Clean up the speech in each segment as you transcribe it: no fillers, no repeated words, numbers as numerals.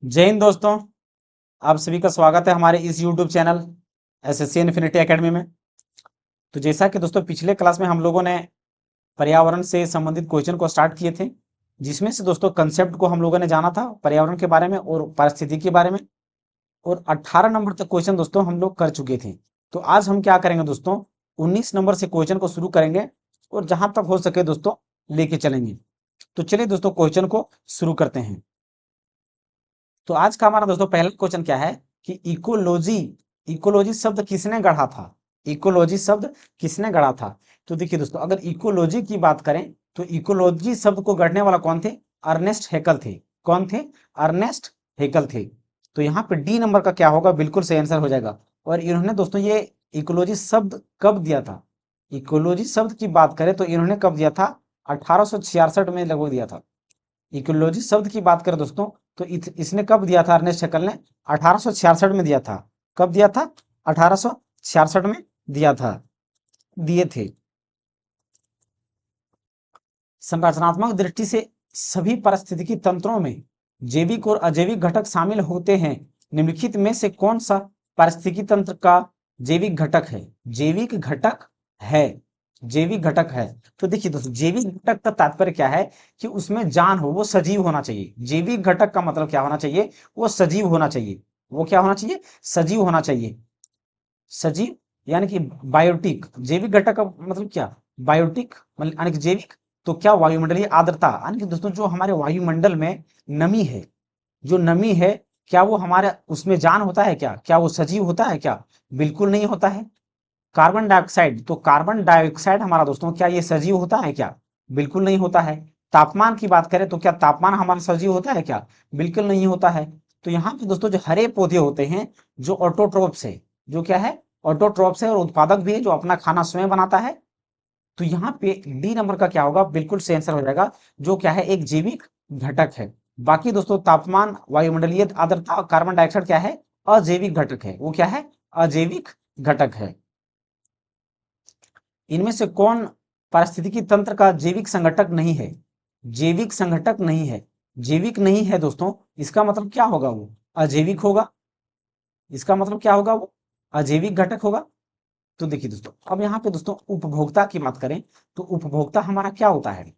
जय हिंद दोस्तों। आप सभी का स्वागत है हमारे इस YouTube channel SSC infinity academy में। तो जैसा कि दोस्तों पिछले क्लास में हम लोगों ने पर्यावरण से संबंधित क्वेश्चन को स्टार्ट किए थे, जिसमें से दोस्तों कंसेप्ट को हम लोगों ने जाना था पर्यावरण के बारे में और पारिस्थितिकी के बारे में, और 18 नंबर तक क्वेश्चन दोस्तों हम लोग कर चुके थे। तो आज हम क्या करेंगे दोस्तों, 19 नंबर से क्वेश्चन को शुरू करेंगे और जहां तक हो सके दोस्तों लेके चलेंगे। तो चलिए दोस्तों क्वेश्चन को शुरू करते हैं। तो आज का हमारा दोस्तों पहला क्वेश्चन क्या है कि इकोलॉजी इकोलॉजी शब्द किसने गढ़ा था। इकोलॉजी शब्द किसने गढ़ा था। तो देखिए दोस्तों, अगर इकोलॉजी की बात करें तो इकोलॉजी शब्द को गढ़ने वाला कौन थे, अर्नेस्ट हैकल थे। कौन थे, अर्नेस्ट हैकल थे। तो यहाँ पे डी नंबर का क्या होगा, बिल्कुल सही आंसर हो जाएगा। और इन्होंने दोस्तों ये इकोलॉजी शब्द कब दिया था, इकोलॉजी शब्द की बात करें तो इन्होंने कब दिया था, 1866 में लगभग दिया था। इकोलॉजी शब्द की बात करें दोस्तों तो इसने कब दिया था, अर्नेस्ट हैकल ने 1866 में दिया था। कब दिया था, 1866 में दिया था, दिए थे। संरचनात्मक दृष्टि से सभी पारिस्थितिकी तंत्रों में जैविक और अजैविक घटक शामिल होते हैं। निम्नलिखित में से कौन सा पारिस्थितिकी तंत्र का जैविक घटक है। जैविक घटक है, जैविक घटक है। तो देखिए दोस्तों, जैविक घटक का तात्पर्य क्या है कि उसमें जान हो, वो सजीव होना चाहिए। जैविक घटक का मतलब क्या होना चाहिए, वो सजीव होना चाहिए। वो क्या होना चाहिए, सजीव होना चाहिए। सजीव यानी कि बायोटिक। जैविक घटक का मतलब क्या, बायोटिक मतलब यानी कि जैविक। तो क्या वायुमंडलीय आर्द्रता यानी कि दोस्तों जो हमारे वायुमंडल में नमी है, जो नमी है, क्या वो हमारे उसमें जान होता है क्या, क्या वो सजीव होता है क्या, बिल्कुल नहीं होता है। कार्बन डाइऑक्साइड, तो कार्बन डाइऑक्साइड हमारा दोस्तों क्या ये सजीव होता है क्या, बिल्कुल नहीं होता है। तापमान की बात करें तो क्या तापमान हमारा सजीव होता है क्या, बिल्कुल नहीं होता है। तो यहाँ पे दोस्तों जो हरे पौधे होते हैं, जो ऑटोट्रोप्स है, जो क्या है, ऑटोट्रोप्स है और उत्पादक भी है, जो अपना खाना स्वयं बनाता है। तो यहाँ पे डी नंबर का क्या होगा, बिल्कुल सही आंसर हो जाएगा, जो क्या है एक जैविक घटक है। बाकी दोस्तों तापमान, वायुमंडलीय आर्द्रता और कार्बन डाइऑक्साइड क्या है, अजैविक घटक है। वो क्या है, अजैविक घटक है। इनमें से कौन पारिस्थितिकी तंत्र का जैविक संघटक नहीं है। जैविक संघटक नहीं है, जैविक नहीं है दोस्तों, इसका मतलब क्या होगा, वो अजैविक होगा। इसका मतलब क्या होगा, वो अजैविक घटक होगा। तो देखिए दोस्तों, अब यहाँ पे दोस्तों उपभोक्ता की बात करें तो उपभोक्ता हमारा क्या होता है।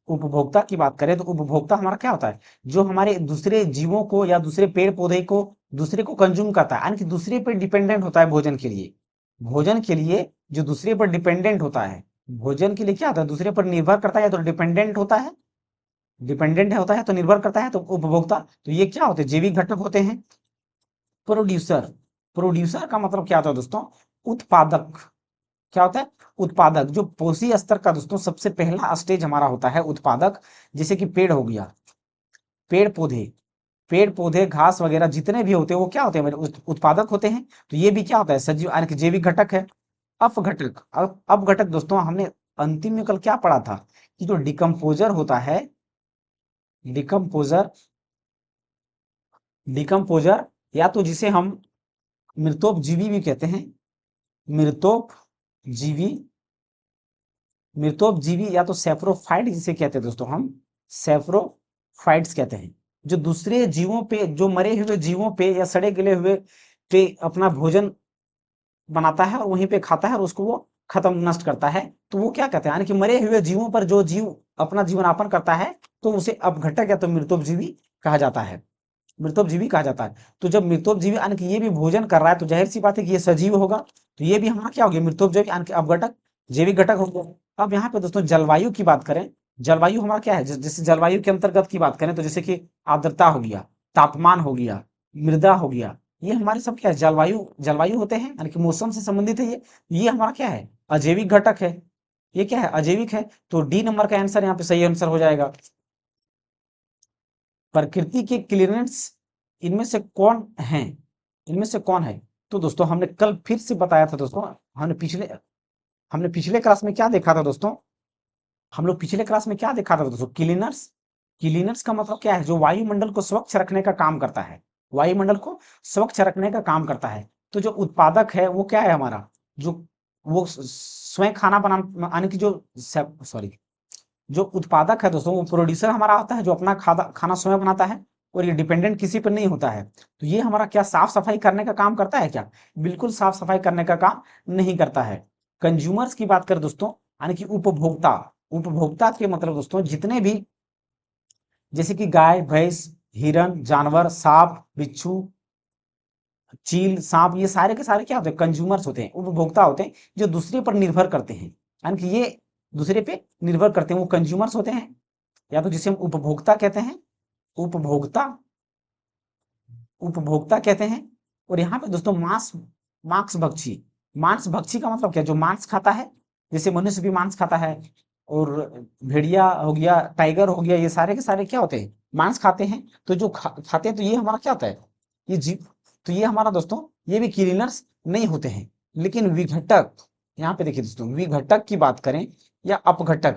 उपभोक्ता की बात करें तो उपभोक्ता हमारा क्या होता है, जो हमारे दूसरे जीवों को या दूसरे पेड़ पौधे को, दूसरे को कंज्यूम करता है, यानी कि दूसरे पर डिपेंडेंट होता है भोजन के लिए। भोजन के लिए जो दूसरे पर डिपेंडेंट होता है, भोजन के लिए क्या होता है, दूसरे पर निर्भर करता है, या तो डिपेंडेंट होता है, डिपेंडेंट होता है तो निर्भर करता है, तो उपभोक्ता। तो ये क्या होते हैं, जैविक घटक होते हैं। प्रोड्यूसर, प्रोड्यूसर का मतलब क्या होता है दोस्तों, उत्पादक। क्या होता है, उत्पादक। जो पोषी स्तर का दोस्तों सबसे पहला स्टेज हमारा होता है उत्पादक। जैसे कि पेड़ हो गया, पेड़ पौधे, पेड़ पौधे घास वगैरह जितने भी होते हैं वो क्या होते हैं, मेरे उत्पादक होते हैं। तो ये भी क्या होता है, सजीव यानी कि जैविक घटक है। अपघटक, अपघटक दोस्तों हमने अंतिम में कल क्या पढ़ा था कि जो डिकम्पोजर होता है, डिकम्पोजर, डिकम्पोजर या तो जिसे हम मृतोपजीवी भी कहते हैं, मृतोपजीवी, मृतोपजीवी या तो सेफ्रोफाइट जिसे कहते हैं दोस्तों हम, सेफ्रोफाइट्स कहते हैं। जो दूसरे जीवों पे, जो मरे हुए जीवों पे या सड़े गले हुए पे अपना भोजन बनाता है और वहीं पे खाता है और उसको वो खत्म नष्ट करता है, तो वो क्या कहते हैं, यानी कि मरे हुए जीवों पर जो जीव अपना जीवनापन करता है, तो उसे अपघटक या तो मृतोपजीवी कहा जाता है, मृतोपजीवी कहा जाता है। तो जब मृतोपजीवी यानी कि ये भी भोजन कर रहा है तो जाहिर सी बात है कि ये सजीव होगा। तो ये भी हमारा क्या हो गया, मृतोपजीवी यानी कि अपघटक, जैविक घटक हो गया। अब यहाँ पे दोस्तों जलवायु की बात करें, जलवायु हमारा क्या है, जैसे जलवायु के अंतर्गत की बात करें तो जैसे कि आर्द्रता हो गया, तापमान हो गया, मृदा हो गया, ये हमारे सब क्या है, जलवायु, जलवायु होते हैं, यानी कि मौसम से संबंधित है ये हमारा क्या है, अजैविक घटक है। ये क्या है, अजैविक है। तो डी नंबर का आंसर यहाँ पे सही आंसर हो जाएगा। प्रकृति के क्लीनेंट्स इनमें से कौन है, इनमें से कौन है। तो दोस्तों हमने कल फिर से बताया था दोस्तों, हमने पिछले क्लास में क्या देखा था दोस्तों, हम लोग पिछले क्लास में क्या देखा था दोस्तों, क्लीनर्स। क्लीनर्स का मतलब क्या है, जो वायुमंडल को स्वच्छ रखने का काम करता है, वायुमंडल को स्वच्छ रखने का काम करता है। तो जो उत्पादक है वो क्या है हमारा, जो वो स्वयं खाना बना, यानी कि जो, सॉरी, जो उत्पादक है दोस्तों वो प्रोड्यूसर हमारा होता है, जो अपना खाना स्वयं बनाता है और ये डिपेंडेंट किसी पर नहीं होता है। तो ये हमारा क्या साफ सफाई करने का काम करता है क्या? बिल्कुल साफ सफाई करने का काम नहीं करता है। कंज्यूमर्स की बात करें दोस्तों, यानी कि उपभोक्ता, उपभोक्ता के मतलब दोस्तों जितने भी, जैसे कि गाय भैंस, हिरन, जानवर, सांप बिच्छू, चील, सांप, ये सारे के सारे क्या होते हैं? कंज्यूमर्स होते हैं, उपभोक्ता होते हैं, जो दूसरे पर निर्भर करते हैं, यानी कि ये दूसरे पे निर्भर करते हैं, वो कंज्यूमर्स होते हैं, या तो जिसे हम उपभोक्ता कहते हैं, उपभोक्ता, उपभोक्ता कहते हैं। और यहाँ पे दोस्तों मांस भक्षी, मांस भक्षी का मतलब क्या? जो मांस खाता है, जैसे मनुष्य भी मांस खाता है, और भेड़िया हो गया, टाइगर हो गया, ये सारे के सारे क्या होते हैं? मांस खाते हैं। तो जो खाते हैं, तो ये हमारा क्या होता है? ये जीव, तो ये हमारा दोस्तों, ये भी क्लीनर्स नहीं होते हैं। लेकिन विघटक, यहाँ पे देखिए दोस्तों, विघटक की बात करें या अपघटक,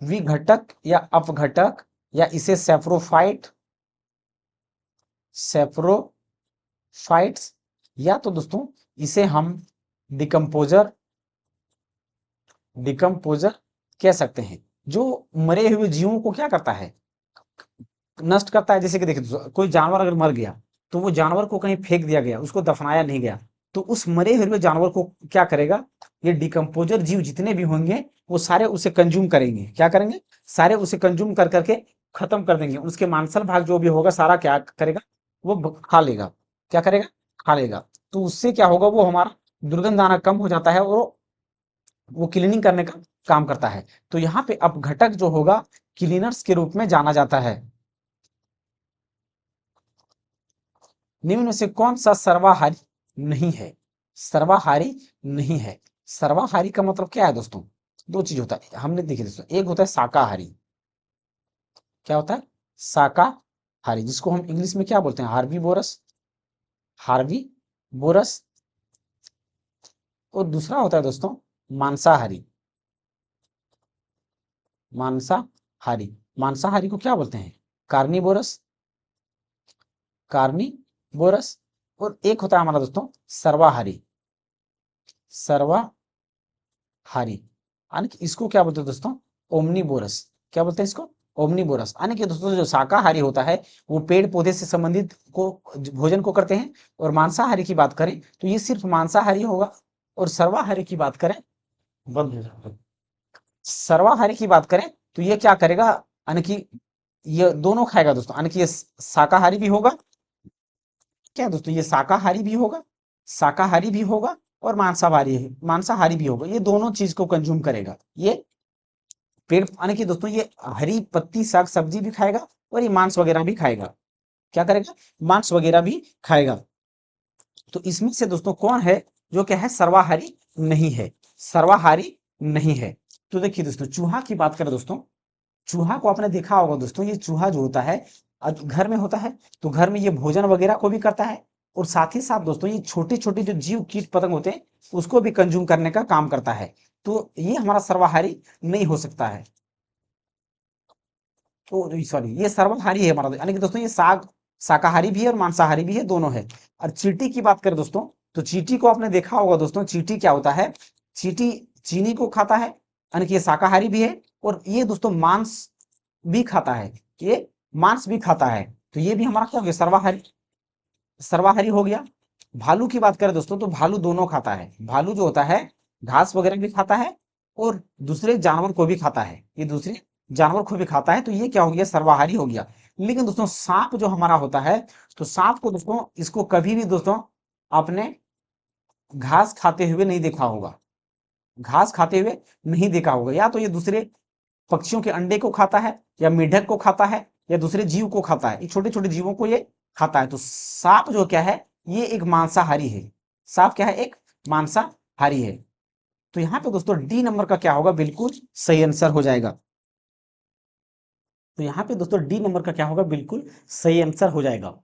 विघटक या अपघटक, या इसे सेफ्रोफाइट, सेफ्रोफाइट्स, या तो दोस्तों इसे हम डिकम्पोजर, डिकम्पोजर कह सकते हैं। जो मरे हुए जीवों को क्या करता है? नष्ट करता है। जैसे कि देखिए दोस्तों, कोई जानवर अगर मर गया, तो वो जानवर को कहीं फेंक दिया गया, उसको दफनाया नहीं गया, तो उस मरे हुए जानवर को क्या करेगा? ये डिकम्पोजर जीव जितने भी होंगे, वो सारे उसे कंज्यूम करेंगे। क्या करेंगे? सारे उसे कंज्यूम कर करके खत्म कर देंगे। उसके मांसल भाग जो भी होगा, सारा क्या करेगा? वो खा लेगा। क्या करेगा? खा लेगा। तो उससे क्या होगा? वो हमारा दुर्गंध आना कम हो जाता है, और वो क्लीनिंग करने का काम करता है। तो यहाँ पे अपघटक जो होगा, क्लीनर्स के रूप में जाना जाता है। निम्न में से कौन सा सर्वाहारी नहीं है? सर्वाहारी नहीं है। सर्वाहारी का मतलब क्या है दोस्तों? दो चीज होता है, हमने देखी दोस्तों, एक होता है शाकाहारी। क्या होता है? शाकाहारी, जिसको हम इंग्लिश में क्या बोलते हैं? Herbivores, herbivores. और दूसरा होता है दोस्तों मांसाहारी, मांसाहारी। मांसाहारी को क्या बोलते हैं? Carnivorous, carnivorous. और एक होता है हमारा दोस्तों सर्वाहारी, सर्वाहारी, यानी कि इसको क्या बोलते हैं दोस्तों? ओमनीबोरस। क्या बोलते हैं इसको? ओमनीबोरस। यानी कि दोस्तों जो शाकाहारी होता है, वो पेड़ पौधे से संबंधित को भोजन को करते हैं। और मांसाहारी की बात करें तो ये सिर्फ मांसाहारी होगा। और सर्वाहारी की बात करें, बंद हो जाता है। सर्वाहारी की बात करें तो ये क्या करेगा? यानी कि ये दोनों खाएगा दोस्तों, यानी कि ये शाकाहारी भी होगा। क्या दोस्तों? ये शाकाहारी भी होगा, शाकाहारी भी होगा, और मांसाहारी, मांसाहारी भी होगा। ये दोनों चीज को कंज्यूम करेगा। ये पेड़, यानी कि दोस्तों ये हरी पत्ती साग सब्जी भी खाएगा, और ये मांस वगैरह भी खाएगा। क्या करेगा? मांस वगैरह भी खाएगा। तो इसमें से दोस्तों कौन है जो क्या है? सर्वाहारी नहीं है, सर्वाहारी नहीं है। तो देखिए दोस्तों, चूहा की बात करें दोस्तों, चूहा को आपने देखा होगा दोस्तों, ये चूहा जो होता है घर में होता है, तो घर में ये भोजन वगैरह को भी करता है, और साथ ही साथ दोस्तों ये छोटे छोटे जो जीव कीट पतंग होते हैं, उसको भी कंज्यूम करने का काम करता है। तो ये हमारा सर्वाहारी नहीं हो सकता है। तो सॉरी, ये सर्वाहारी है हमारा, यानी कि दोस्तों ये शाकाहारी भी है और मांसाहारी भी है, दोनों है। और चींटी की बात करें दोस्तों, तो चींटी को आपने देखा होगा दोस्तों, चींटी क्या होता है? चींटी चीनी को खाता है, यानी कि ये शाकाहारी भी है, और ये दोस्तों मांस भी खाता है। ये मांस भी खाता है। तो ये भी हमारा क्या हो गया? सर्वाहारी, सर्वाहारी हो गया। भालू की बात करें दोस्तों, तो भालू दोनों खाता है। भालू जो होता है घास वगैरह भी खाता है, और दूसरे जानवर को भी खाता है। ये दूसरे जानवर को भी खाता है। तो ये क्या हो गया? सर्वाहारी हो गया। लेकिन दोस्तों सांप जो हमारा होता है, तो सांप को दोस्तों, इसको कभी भी दोस्तों आपने घास खाते हुए नहीं देखा होगा, घास खाते हुए नहीं देखा होगा। या तो ये दूसरे पक्षियों के अंडे को खाता है, या मेढक को खाता है, या दूसरे जीव को खाता है। ये छोटे छोटे जीवों को ये खाता है। तो सांप जो क्या है? ये एक मांसाहारी है। सांप क्या है? एक मांसाहारी है। तो यहाँ पे दोस्तों डी नंबर का क्या होगा? बिल्कुल सही आंसर हो जाएगा। तो यहाँ पे दोस्तों डी नंबर का क्या होगा? बिल्कुल सही आंसर हो जाएगा।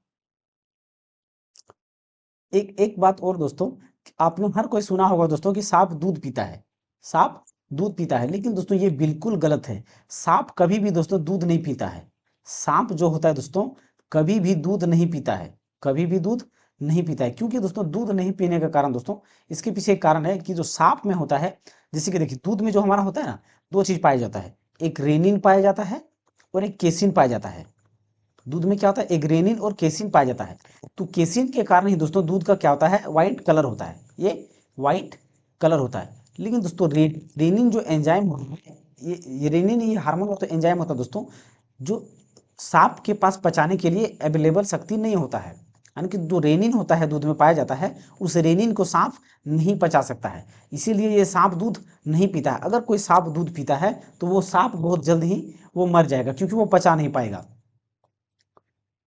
एक एक बात और दोस्तों, आपने हर कोई सुना होगा दोस्तों कि सांप दूध पीता है, सांप दूध पीता है। लेकिन दोस्तों ये बिल्कुल गलत है। सांप कभी भी दोस्तों दूध नहीं पीता है। सांप जो होता है दोस्तों, कभी भी दूध नहीं पीता है, कभी भी दूध नहीं पीता है। क्योंकि दोस्तों दूध नहीं पीने का कारण दोस्तों, इसके पीछे एक कारण है कि जो सांप में होता है, जैसे कि देखिए दूध में जो हमारा होता है ना, दो चीज पाया जाता है, एक रेनिन पाया जाता है और एक केसिन पाया जाता है। दूध में क्या होता है, एक रेनिन और केसिन पाया जाता है। तो केसिन के कारण ही दोस्तों दूध का क्या होता है, व्हाइट कलर होता है, ये व्हाइट कलर होता है। लेकिन दोस्तों रेनिन जो एंजाइम होता है, ये रेनिन ये हार्मोन होता है, एंजाइम होता है दोस्तों, जो सांप के पास पचाने के लिए अवेलेबल शक्ति नहीं होता है। यानी कि जो रेनिन होता है दूध में पाया जाता है, उस रेनिन को सांप नहीं पचा सकता है, इसीलिए ये सांप दूध नहीं पीता है। अगर कोई सांप दूध पीता है तो वो सांप बहुत जल्द ही वो मर जाएगा, क्योंकि वो पचा नहीं पाएगा।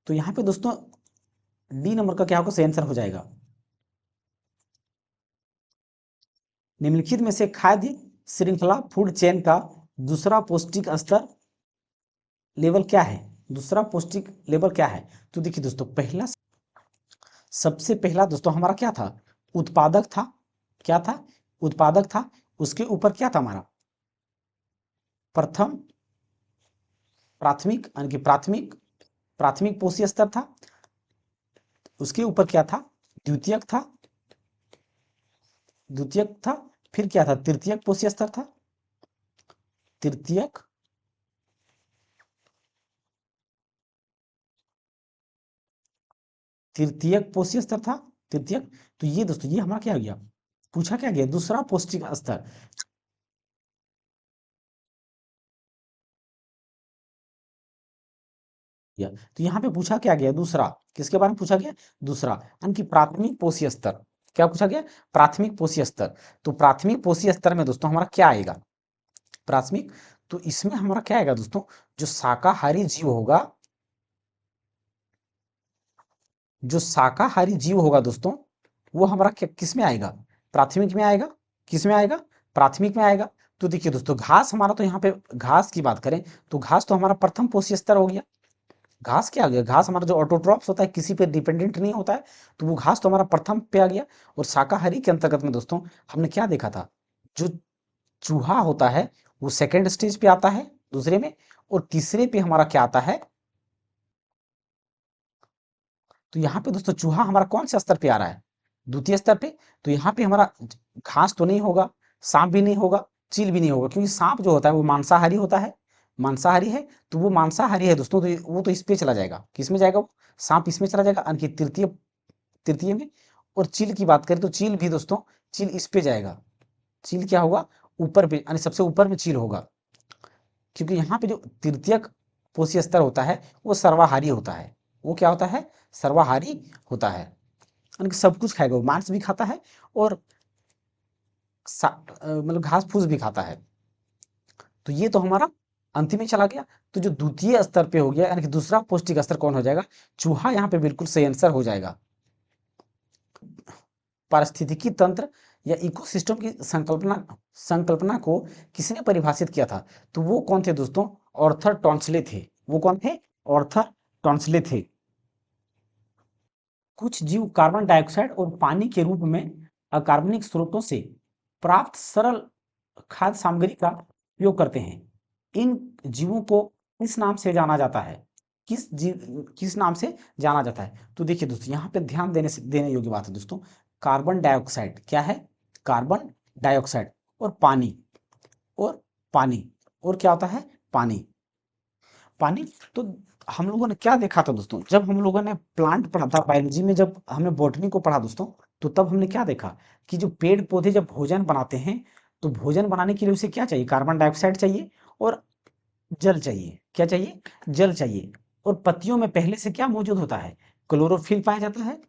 तो यहाँ पे दोस्तों डी नंबर का क्या होगा, सही आंसर हो जाएगा। निम्नलिखित में से खाद्य श्रृंखला फूड चेन का दूसरा पौष्टिक स्तर लेवल क्या है, दूसरा पौष्टिक लेवल क्या है? तो देखिए दोस्तों, पहला सबसे पहला दोस्तों हमारा क्या था, उत्पादक था। क्या था, उत्पादक था। उसके ऊपर क्या था हमारा, प्रथम प्राथमिक, यानी कि प्राथमिक पोषी स्तर था। उसके ऊपर क्या था, द्वितीयक था। द्वितीयक था, फिर क्या था, तृतीयक पोषी स्तर था। तृतीयक, तृतीयक पोषी स्तर था। तृतीयक। तो ये दोस्तों ये हमारा क्या हो गया, पूछा क्या गया, दूसरा पौष्टिक स्तर। तो यहाँ पे पूछा क्या गया, दूसरा, किसके बारे में पूछा गया, दूसरा, यानी कि प्राथमिक पोषी स्तर। क्या पूछा गया, प्राथमिक पोषी स्तर। तो प्राथमिक पोषी स्तर में दोस्तों हमारा क्या आएगा, प्राथमिक। तो इसमें हमारा क्या आएगा दोस्तों, जो शाकाहारी जीव होगा, जो शाकाहारी जीव होगा दोस्तों, वो हमारा किस में आएगा, प्राथमिक में आएगा। किस में आएगा, प्राथमिक में आएगा। तो देखिए दोस्तों, घास हमारा, तो यहाँ पे घास की बात करें तो घास तो हमारा प्रथम पोषी स्तर हो गया। घास क्या आ गया, घास हमारा जो ऑटोट्रॉप्स होता है, किसी पे डिपेंडेंट नहीं होता है, तो वो घास तो हमारा प्रथम पे आ गया। और शाकाहारी के अंतर्गत में दोस्तों हमने क्या देखा था, जो चूहा होता है वो सेकेंड स्टेज पे आता है, दूसरे में। और तीसरे पे हमारा क्या आता है, तो यहाँ पे दोस्तों चूहा हमारा कौन से स्तर पे आ रहा है, द्वितीय स्तर पे। तो यहाँ पे हमारा घास तो नहीं होगा, सांप भी नहीं होगा, चील भी नहीं होगा, क्योंकि सांप जो होता है वो मांसाहारी होता है, मांसाहारी है। तो वो मांसाहारी है दोस्तों, तो वो तो इस पे चला जाएगा, किस में जाएगा वो, सांप इसमें चला जाएगा, यानी कि तृतीय, तृतीय में। और चील की बात करें तो चील भी दोस्तों, चील इस पे जाएगा। चील क्या होगा, ऊपर पे, यानी सबसे ऊपर में चील होगा, क्योंकि यहाँ पे जो तृतीयक पोषी स्तर होता है वो सर्वाहारी होता है। वो क्या होता है, सर्वाहारी होता है, यानी कि सब कुछ खाएगा, वो मांस भी खाता है और मतलब घास फूस भी खाता है। तो ये तो हमारा अंतिम में चला गया। तो जो द्वितीय स्तर पे हो गया, यानी कि दूसरा पौष्टिक स्तर कौन हो जाएगा, चूहा यहाँ पे बिल्कुल सही आंसर हो जाएगा। पारिस्थितिकी तंत्र या इकोसिस्टम की संकल्पना संकल्पना को किसने परिभाषित किया था? तो वो कौन थे दोस्तों, ऑर्थर टॉन्सले थे। वो कौन थे, ऑर्थर टॉन्सले थे। कुछ जीव कार्बन डाइऑक्साइड और पानी के रूप में अकार्बनिक स्रोतों से प्राप्त सरल खाद्य सामग्री का उपयोग करते हैं। इन जीवों को किस नाम से जाना जाता है, किस नाम से जाना जाता है? तो देखिए दोस्तों, यहाँ पे ध्यान देने योग्य बात है दोस्तों। कार्बन डाइऑक्साइड क्या है, कार्बन डाइऑक्साइड और पानी, और पानी, और क्या होता है, पानी। पानी। तो हम लोगों ने क्या देखा था दोस्तों, जब हम लोगों ने प्लांट पढ़ा था बायोलॉजी में, जब हमने बॉटनी को पढ़ा दोस्तों, तो तब हमने क्या देखा कि जो पेड़ पौधे जब भोजन बनाते हैं, तो भोजन बनाने के लिए उसे क्या चाहिए, कार्बन डाइऑक्साइड चाहिए और जल चाहिए। क्या चाहिए, जल चाहिए। और पत्तियों में पहले से क्या मौजूद होता है, क्लोरोफिल पाया जाता है।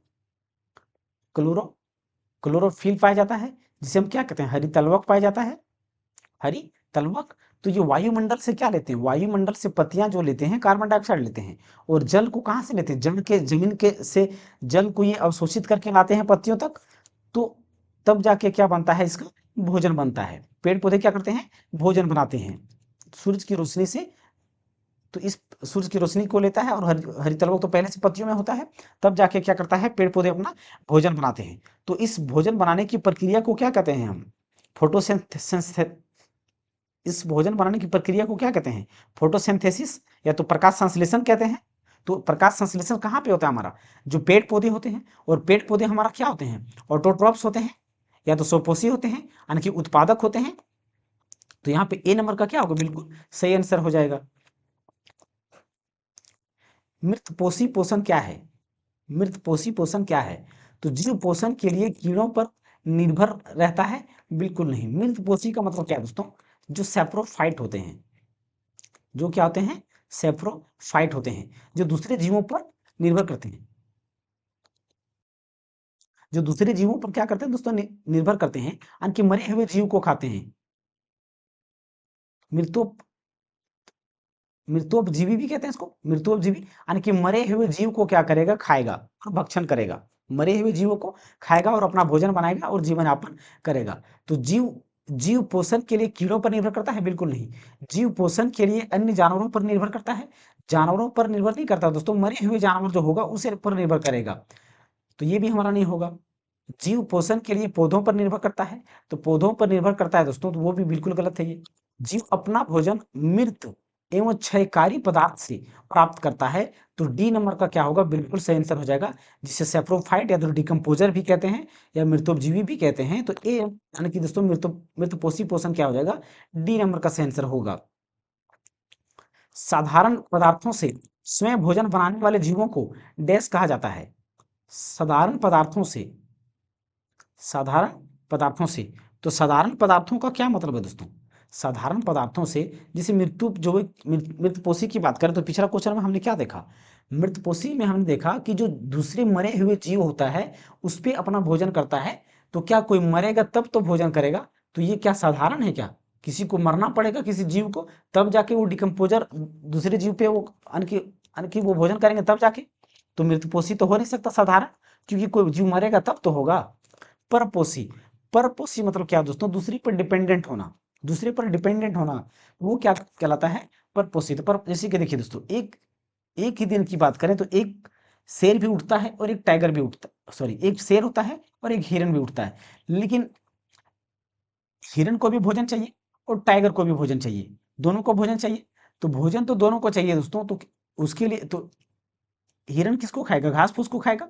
क्लोरो क्लोरोफिल पाया जाता है, जिसे हम क्या कहते हैं, हरितलवक पाया जाता है, हरी तलवक। तो ये वायुमंडल से क्या लेते हैं, वायुमंडल से पत्तियां जो लेते हैं कार्बन डाइऑक्साइड लेते हैं। और जल को कहाँ से लेते हैं, जल के जमीन के से जल को ये अवशोषित करके लाते हैं पत्तियों तक। तो तब जाके क्या बनता है, इसका भोजन बनता है। पेड़ पौधे क्या करते हैं, भोजन बनाते हैं सूरज की रोशनी से। तो इस सूरज की रोशनी को लेता है, और हरितलवक तो पहले से पत्तियों में होता है। तब जाके क्या करता है, पेड़ पौधे अपना भोजन बनाते हैं। तो इस भोजन बनाने की प्रक्रिया को क्या कहते हैं हम, फोटोसिंथेसिस। इस भोजन बनाने की प्रक्रिया को क्या कहते हैं, फोटोसिंथेसिस, या तो प्रकाश संश्लेषण कहते हैं। तो प्रकाश संश्लेषण कहाँ पे होता है हमारा, जो पेड़ पौधे होते हैं। और पेड़ पौधे हमारा क्या होते हैं, ऑटोट्रॉप्स होते हैं, या तो स्वपोषी होते हैं, यानी कि उत्पादक होते हैं। तो तो यहाँ पे ए नंबर का क्या होगा, बिल्कुल सही आंसर हो जाएगा। मृत पोषी पोषण क्या है? मृत पोषी पोषण क्या है? तो जीव पोषण के लिए कीड़ों पर निर्भर रहता है? बिल्कुल नहीं। मृत पोषी का मतलब क्या है दोस्तों? जो सेप्रोफाइट होते हैं, जो क्या होते हैं, सेप्रोफाइट होते हैं, जो दूसरे जीवों पर निर्भर करते हैं, जो दूसरे जीवों पर क्या करते हैं दोस्तों, निर्भर करते हैं, यानी कि मरे हुए जीव को खाते हैं। मृतोप मृतोपजीवी भी कहते हैं इसको, मृतोपजीवी, यानी कि मरे हुए जीव को क्या करेगा, खाएगा और भक्षण करेगा। मरे हुए जीवों को खाएगा और अपना भोजन बनाएगा और जीवन यापन करेगा। तो जीव जीव पोषण के लिए कीड़ों पर निर्भर करता है? बिल्कुल नहीं। जीव पोषण के लिए अन्य जानवरों पर निर्भर करता है? जानवरों पर निर्भर नहीं करता दोस्तों, मरे हुए जानवर जो होगा उसे पर निर्भर करेगा। तो ये भी हमारा नहीं होगा। जीव पोषण के लिए पौधों पर निर्भर करता है? तो पौधों पर निर्भर करता है दोस्तों, तो वो भी बिल्कुल गलत है ये। जीव अपना भोजन मृत एवं क्षयकारी पदार्थ से प्राप्त करता है? तो डी नंबर का क्या होगा, बिल्कुल सही आंसर हो जाएगा, जिसे सेप्रोफाइट या तो डिकम्पोजर भी कहते हैं या मृतोपजीवी भी कहते हैं। तो ए यानी कि दोस्तों मृतपोषी पोषण क्या हो जाएगा, डी नंबर का सही आंसर होगा। साधारण पदार्थों से स्वयं भोजन बनाने वाले जीवों को डैश कहा जाता है? साधारण पदार्थों से, साधारण पदार्थों से, तो साधारण पदार्थों का क्या मतलब है दोस्तों? साधारण पदार्थों से, जैसे मृतपोषी की बात करें तो पिछला क्वेश्चन में हमने क्या देखा, मृतपोषी में हमने देखा कि जो दूसरे मरे हुए जीव होता है उस पे अपना भोजन करता है। तो क्या कोई मरेगा तब तो भोजन करेगा? तो ये क्या साधारण है क्या? किसी को मरना पड़ेगा, किसी जीव को, तब जाके वो डिकम्पोजर दूसरे जीव पे वो अनकी वो भोजन करेंगे तब जाके। तो मृतपोषी तो हो नहीं सकता साधारण, क्योंकि कोई जीव मरेगा तब तो होगा। परपोषी, परपोषी मतलब क्या दोस्तों, दूसरे पर डिपेंडेंट होना, दूसरे पर डिपेंडेंट होना, वो क्या कहलाता है, परपोषी। तो पर जैसे कि देखिए दोस्तों, एक एक ही दिन की बात करें तो एक शेर भी उठता है और एक टाइगर भी उठता, सॉरी, एक शेर होता है और एक हिरन भी उठता है, लेकिन हिरन को भी भोजन चाहिए और टाइगर को भी भोजन चाहिए, दोनों को भोजन चाहिए। तो भोजन तो दोनों को चाहिए दोस्तों, तो उसके लिए तो हिरन किसको खाएगा, घास फूस को खाएगा।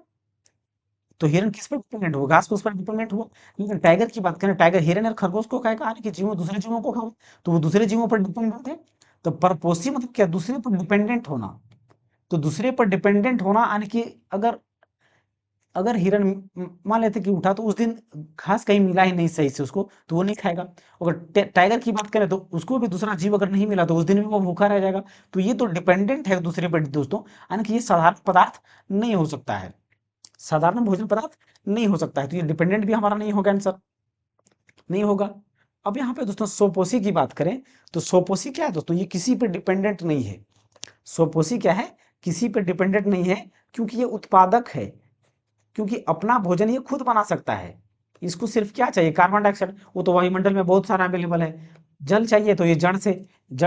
तो हिरन किस पर डिपेंडेंट हुआ, घास फूस पर डिपेंडेंट हुआ। लेकिन टाइगर की बात करें, टाइगर हिरन और खरगोश को खाएगा, यानी कि जीवों दूसरे जीवों को खाओ, तो वो दूसरे जीवों पर डिपेंडेंट है। तो परपोषी मतलब क्या, दूसरे पर डिपेंडेंट होना। तो दूसरे पर डिपेंडेंट होना, यानी कि अगर अगर हिरन मान लेते कि उठा तो उस दिन घास कहीं मिला ही नहीं सही से उसको, तो वो नहीं खाएगा। अगर टाइगर की बात करें तो उसको भी दूसरा जीव अगर नहीं मिला तो उस दिन भी वो भूखा रह जाएगा। तो ये तो डिपेंडेंट है दूसरे पर दोस्तों, यानी कि ये साधारण पदार्थ नहीं हो सकता है, साधारण भोजन पदार्थ नहीं हो सकता है। तो ये डिपेंडेंट भी हमारा नहीं होगा, आंसर नहीं होगा। अब यहाँ पे दोस्तों स्वपोषी की बात करें, तो स्वपोषी क्या है दोस्तों, ये किसी पे डिपेंडेंट नहीं है। स्वपोषी क्या है, किसी पे डिपेंडेंट नहीं है, क्योंकि ये उत्पादक है, क्योंकि अपना भोजन ये खुद बना सकता है। इसको सिर्फ क्या चाहिए, कार्बन डाइऑक्साइड, वो तो वायुमंडल में बहुत सारा अवेलेबल है। जल चाहिए तो ये जड़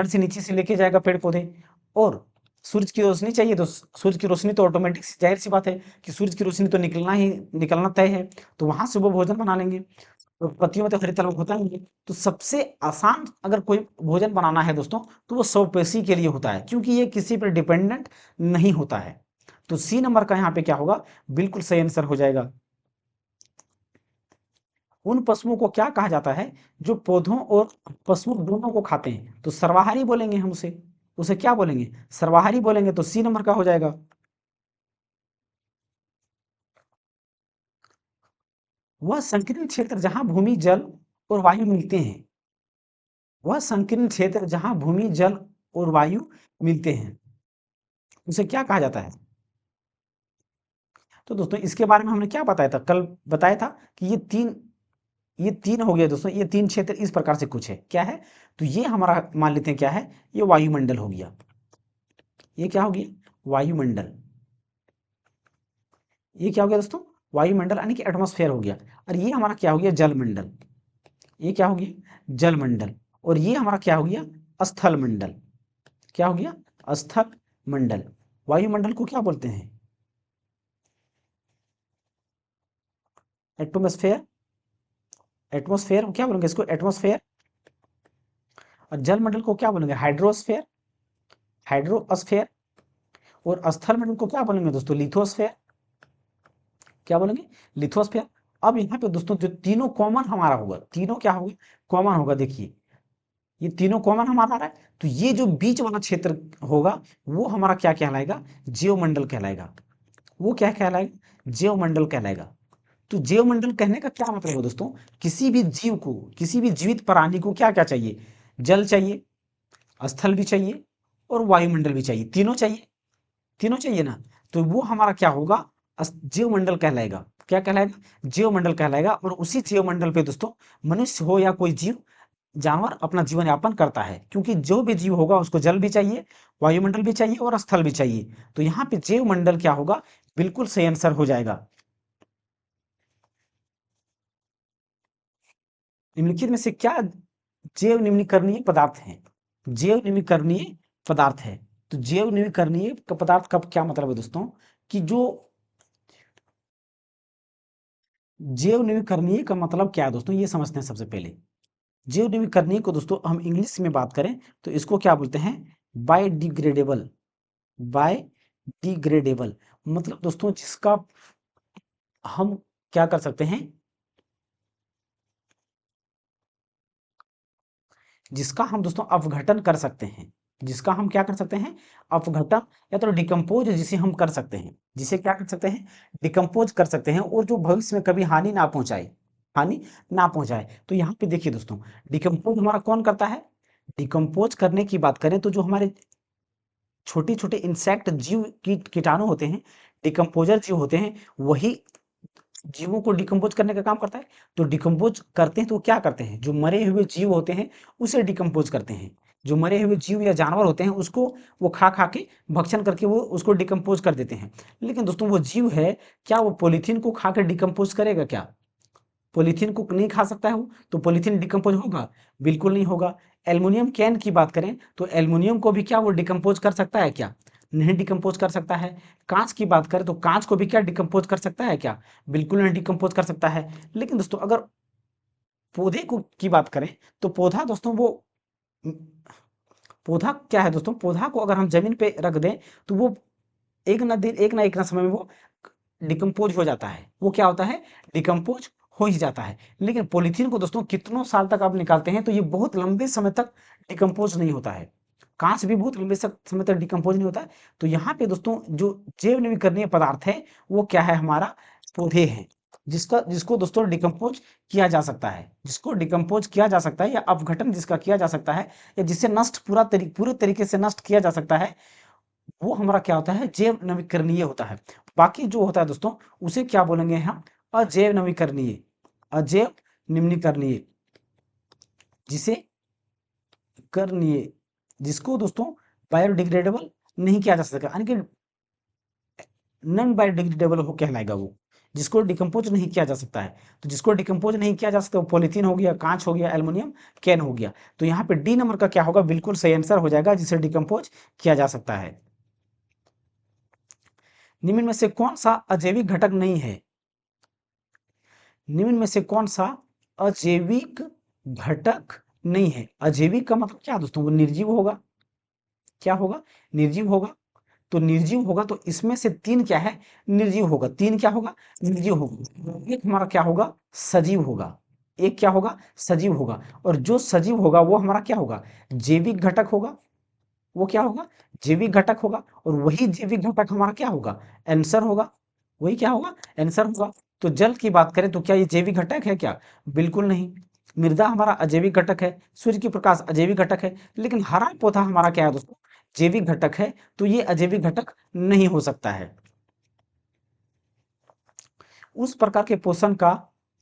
से नीचे से लेके जाएगा पेड़ पौधे। और सूरज की रोशनी चाहिए तो सूरज की रोशनी तो ऑटोमेटिक जाहिर सी बात है कि सूरज की रोशनी तो निकलना तय है, तो वहां से वो भोजन बना लेंगे। तो पत्तियों में तो हरित लवण होता ही है। तो सबसे आसान अगर कोई भोजन बनाना है दोस्तों, तो वो स्वपेशी के लिए होता है, क्योंकि ये किसी पर डिपेंडेंट नहीं होता है। तो सी नंबर का यहाँ पे क्या होगा, बिल्कुल सही आंसर हो जाएगा। उन पशुओं को क्या कहा जाता है जो पौधों और पशुओं दोनों को खाते हैं? तो सर्वाहारी बोलेंगे हम उसे, उसे क्या बोलेंगे, सर्वाहारी बोलेंगे। तो सी नंबर का हो जाएगा। वह संकीर्ण क्षेत्र जहां भूमि जल और वायु मिलते हैं, वह संकीर्ण क्षेत्र जहां भूमि जल और वायु मिलते हैं, उसे क्या कहा जाता है? तो दोस्तों इसके बारे में हमने क्या बताया था, कल बताया था कि ये तीन हो गया दोस्तों, ये तीन क्षेत्र इस प्रकार से कुछ है, क्या है, तो ये हमारा मान लेते हैं क्या है, ये वायुमंडल हो गया। ये क्या हो गया, वायुमंडल। ये क्या हो गया दोस्तों, वायुमंडल, यानी कि एटमॉस्फेयर हो गया। और ये हमारा क्या हो गया, जलमंडल। ये क्या हो गया, जलमंडल। और ये हमारा क्या हो गया, स्थल मंडल। क्या हो गया, स्थल मंडल। वायुमंडल को क्या बोलते हैं, एटमॉस्फेयर। एटमॉस्फेयर क्या बोलेंगे इसको, एटमॉस्फेयर। और जलमंडल को क्या बोलेंगे, हाइड्रोस्फेयर, हाइड्रोस्फेयर। और स्थल मंडल को क्या बोलेंगे दोस्तों, लिथोस्फेयर। क्या बोलेंगे, लिथोस्फेयर। अब यहाँ पे दोस्तों जो तीनों कॉमन हमारा होगा, तीनों क्या होगा, कॉमन होगा। देखिए ये तीनों कॉमन हमारा आ रहा है, तो ये जो बीच वाला क्षेत्र होगा वो हमारा क्या कहलाएगा, जीवमंडल कहलाएगा। वो क्या कहलाएगा, जीवमंडल कहलाएगा। तो जीवमंडल कहने का क्या मतलब है दोस्तों, किसी भी जीव को, किसी भी जीवित प्राणी को क्या क्या चाहिए, जल चाहिए, स्थल भी चाहिए और वायुमंडल भी चाहिए, तीनों चाहिए, तीनों चाहिए ना। तो वो हमारा क्या होगा, जीवमंडल कहलाएगा। क्या कहलाएगा, जीवमंडल कहलाएगा। और उसी जीवमंडल पे दोस्तों मनुष्य हो या कोई जीव जानवर अपना जीवन यापन करता है, क्योंकि जो भी जीव होगा उसको जल भी चाहिए, वायुमंडल भी चाहिए और स्थल भी चाहिए। तो यहाँ पे जीवमंडल क्या होगा, बिल्कुल सही आंसर हो जाएगा। निम्नलिखित में से क्या जैव निम्नीकरणीय पदार्थ है, जैव निम्नीकरणीय पदार्थ है। तो जैव निम्नीकरणीय का पदार्थ का क्या मतलब है दोस्तों, कि जो जैव निम्नीकरणीय का मतलब क्या है दोस्तों, ये समझते हैं सबसे पहले। जैव निम्नीकरणीय को दोस्तों हम इंग्लिश में बात करें तो इसको क्या बोलते हैं, बायोडिग्रेडेबल। बायोडिग्रेडेबल मतलब दोस्तों जिसका हम क्या कर सकते हैं, जिसका हम दोस्तों अपघटन कर सकते हैं, जिसका हम क्या कर सकते हैं, अपघटन या तो डिकम्पोज जिसे हम कर सकते हैं, जिसे क्या कर सकते हैं, डिकम्पोज कर सकते हैं, और जो भविष्य में कभी हानि ना पहुंचाए, हानि ना पहुंचाए। तो यहाँ पे देखिए दोस्तों, डिकम्पोज हमारा कौन करता है, डिकम्पोज करने की बात करें तो जो हमारे छोटे छोटे इंसेक्ट जीव कीटाणु होते हैं, डिकम्पोजर जीव होते हैं, वही जीवों को डिकम्पोज करने का काम करता है। तो डिकम्पोज करते हैं तो वो क्या करते हैं, जो मरे हुए जीव होते हैं उसे डिकम्पोज करते हैं, जो मरे हुए जीव या जानवर होते हैं उसको वो खा खा के भक्षण करके वो उसको डिकम्पोज कर देते हैं। लेकिन दोस्तों वो जीव है, क्या वो पॉलीथीन को खा कर डिकम्पोज करेगा क्या, पॉलीथीन को नहीं खा सकता है वो, तो पॉलीथीन डिकम्पोज होगा, बिल्कुल नहीं होगा। एल्युमिनियम कैन की बात करें तो एल्युमिनियम को भी क्या वो डिकम्पोज कर सकता है क्या, नहीं डिकम्पोज कर सकता है। कांच की बात करें तो कांच को भी क्या डिकम्पोज कर सकता है क्या, बिल्कुल नहीं डिकम्पोज कर सकता है। लेकिन दोस्तों अगर पौधे को की बात करें तो पौधा दोस्तों वो पौधा क्या है दोस्तों, पौधा को अगर हम जमीन पे रख दें तो वो एक ना समय में वो डिकम्पोज हो जाता है, वो क्या होता है, डिकम्पोज हो ही जाता है। लेकिन पॉलीथीन को दोस्तों कितनों साल तक आप निकालते हैं तो ये बहुत लंबे समय तक डिकम्पोज नहीं होता है, कांच भी बहुत लंबे समय तक डिकम्पोज नहीं होता है। तो यहाँ पे दोस्तों जो जैव नवीकरणीय पदार्थ है वो क्या है, हमारा पौधे हैं, जिसका जिसको दोस्तों डिकम्पोज किया जा सकता है, जिसको डिकम्पोज किया जा सकता है या अपघटन जिसका किया जा सकता है, या जिसे नष्ट पूरे तरीके से नष्ट किया जा सकता है, वो हमारा क्या होता है, जैव नवीकरणीय होता है। बाकी जो होता है दोस्तों उसे क्या बोलेंगे हम, अजैव नवीकरणीय, अजैव निम्नीकरणीय, जिसे करणीय, जिसको दोस्तों बायोडिग्रेडेबल नहीं किया जा सकता, यानी कि नॉन बायोडिग्रेडेबल हो कहलाएगा वो, जिसको डिकम्पोज नहीं किया जा सकता है। तो जिसको डिकम्पोज नहीं किया जा सकता वो पॉलीथीन हो गया, कांच हो गया, एल्युमिनियम कैन हो गया। तो यहाँ पे डी नंबर का क्या होगा, बिल्कुल सही आंसर हो जाएगा, जिसे डिकम्पोज किया जा सकता है। निम्न में से कौन सा अजैविक घटक नहीं है, निम्न में से कौन सा अजैविक घटक नहीं है। अजैविक का मतलब क्या दोस्तों, वो निर्जीव होगा, क्या होगा, निर्जीव होगा। तो निर्जीव होगा तो इसमें से तीन क्या है, निर्जीव होगा, तीन क्या होगा, निर्जीव होगा। एक हमारा क्या होगा, सजीव होगा, एक क्या होगा, सजीव होगा। और जो सजीव होगा वो हमारा क्या होगा, जैविक घटक होगा, वो क्या होगा, जैविक घटक होगा। और वही जैविक घटक हमारा क्या होगा, आंसर होगा, वही क्या होगा, आंसर होगा। तो जल की बात करें तो क्या ये जैविक घटक है क्या, बिल्कुल नहीं। मृदा हमारा अजैविक घटक है, सूर्य की प्रकाश अजैविक घटक है। लेकिन हरा पौधा हमारा क्या है दोस्तों, जैविक घटक है, तो ये अजैविक घटक नहीं हो सकता है। उस प्रकार के पोषण का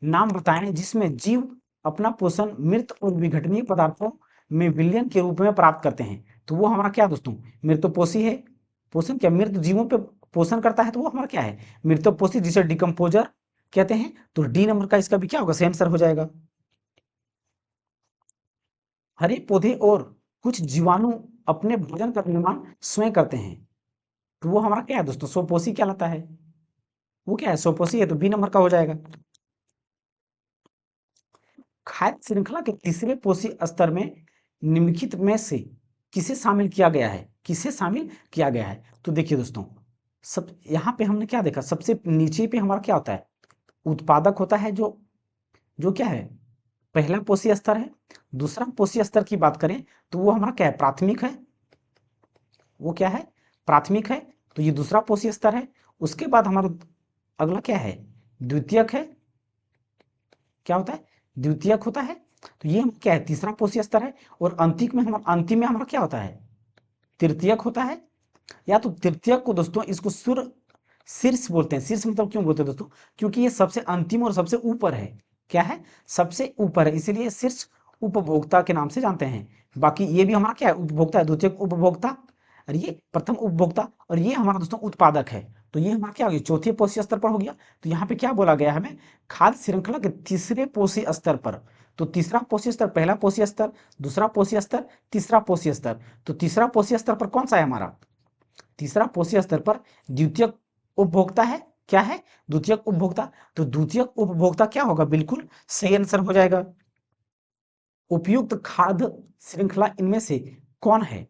नाम बताएं जिसमें जीव अपना पोषण मृत और विघटनीय पदार्थों में विलयन के रूप में प्राप्त करते हैं। तो वो हमारा क्या दोस्तों, मृतपोषी है। पोषण क्या मृत जीवों पे पोषण करता है, तो वो हमारा क्या है, मृतपोषी, जिसे डिकम्पोजर कहते हैं। तो डी नंबर का इसका भी क्या होगा, सही आंसर हो जाएगा। हरे पौधे और कुछ जीवाणु अपने भोजन का निर्माण स्वयं करते हैं। तो वो हमारा क्या है दोस्तों, स्वपोषी कहलाता है। वो क्या है, स्वपोषी है, तो बी नंबर का हो जाएगा। खाद्य श्रृंखला के तीसरे पोषी स्तर में निम्नलिखित में से किसे शामिल किया गया है, किसे शामिल किया गया है। तो देखिए दोस्तों, सब यहाँ पे हमने क्या देखा, सबसे नीचे पे हमारा क्या होता है, उत्पादक होता है, जो जो क्या है, पहला पोषी स्तर है। दूसरा पोषी स्तर की बात करें तो वो हमारा क्या है, प्राथमिक है। वो क्या है, प्राथमिक है। तो ये दूसरा पोषी स्तर है। उसके बाद हमारा अगला क्या है, द्वितीयक है। क्या होता है, द्वितीयक होता है। तो ये हम क्या है, तीसरा पोषी स्तर है। और अंतिम में हमारा क्या होता है, तृतीयक होता है। या तो तृतीयक को दोस्तों इसको शीर्ष बोलते हैं। शीर्ष मतलब क्यों बोलते हैं दोस्तों, क्योंकि ये सबसे अंतिम और सबसे ऊपर है। क्या है, सबसे ऊपर है, इसीलिए शीर्ष उपभोक्ता के नाम से जानते हैं। बाकी ये भी हमारा क्या है, उपभोक्ता है, द्वितीय उपभोक्ता, और ये प्रथम उपभोक्ता, और ये हमारा दोस्तों उत्पादक है। तो ये हमारा क्या हो गया, चौथे पोषी स्तर पर हो गया। तो यहाँ पे क्या बोला गया हमें, खाद्य श्रृंखला के तीसरे पोषी स्तर पर। तो तीसरा पोषी स्तर, पहला पोषी स्तर, दूसरा पोषी स्तर, तीसरा पोषी स्तर। तो तीसरा पोषी स्तर पर कौन सा है हमारा, तीसरा पोषी स्तर पर द्वितीयक उपभोक्ता है। क्या है, द्वितीयक उपभोक्ता। तो द्वितीयक उपभोक्ता क्या होगा, बिल्कुल सही आंसर हो जाएगा। उपयुक्त खाद्य श्रृंखला इनमें से कौन है,